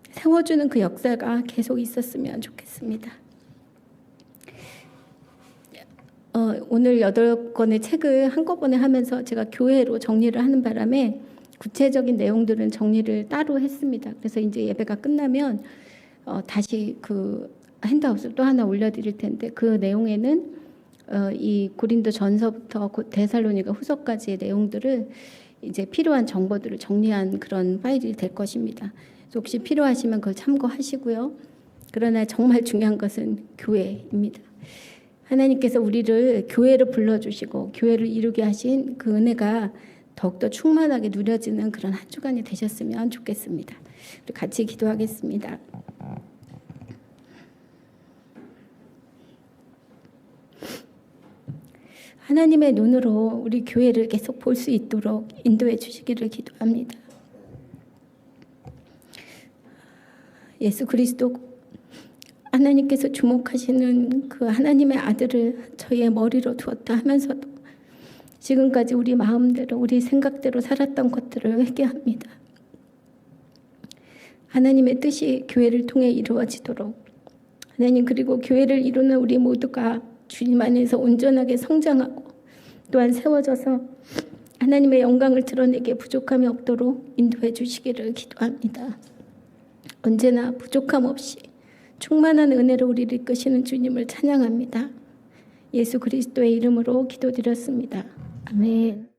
세워주는 그 역사가 계속 있었으면 좋겠습니다. 오늘 8권의 책을 한꺼번에 하면서 제가 교회로 정리를 하는 바람에 구체적인 내용들은 정리를 따로 했습니다. 그래서 이제 예배가 끝나면 다시 그 핸드아웃을 또 하나 올려드릴 텐데 그 내용에는 이 고린도 전서부터 데살로니가 후서까지의 내용들을 이제 필요한 정보들을 정리한 그런 파일이 될 것입니다. 그래서 혹시 필요하시면 그걸 참고하시고요. 그러나 정말 중요한 것은 교회입니다. 하나님께서 우리를 교회로 불러주시고 교회를 이루게 하신 그 은혜가 더욱더 충만하게 누려지는 그런 한 주간이 되셨으면 좋겠습니다. 같이 기도하겠습니다. 하나님의 눈으로 우리 교회를 계속 볼 수 있도록 인도해 주시기를 기도합니다. 예수 그리스도 하나님께서 주목하시는 그 하나님의 아들을 저희의 머리로 두었다 하면서도 지금까지 우리 마음대로 우리 생각대로 살았던 것들을 회개합니다. 하나님의 뜻이 교회를 통해 이루어지도록 하나님 그리고 교회를 이루는 우리 모두가 주님 안에서 온전하게 성장하고 또한 세워져서 하나님의 영광을 드러내기에 부족함이 없도록 인도해 주시기를 기도합니다. 언제나 부족함 없이 충만한 은혜로 우리를 이끄시는 주님을 찬양합니다. 예수 그리스도의 이름으로 기도드렸습니다. 아멘.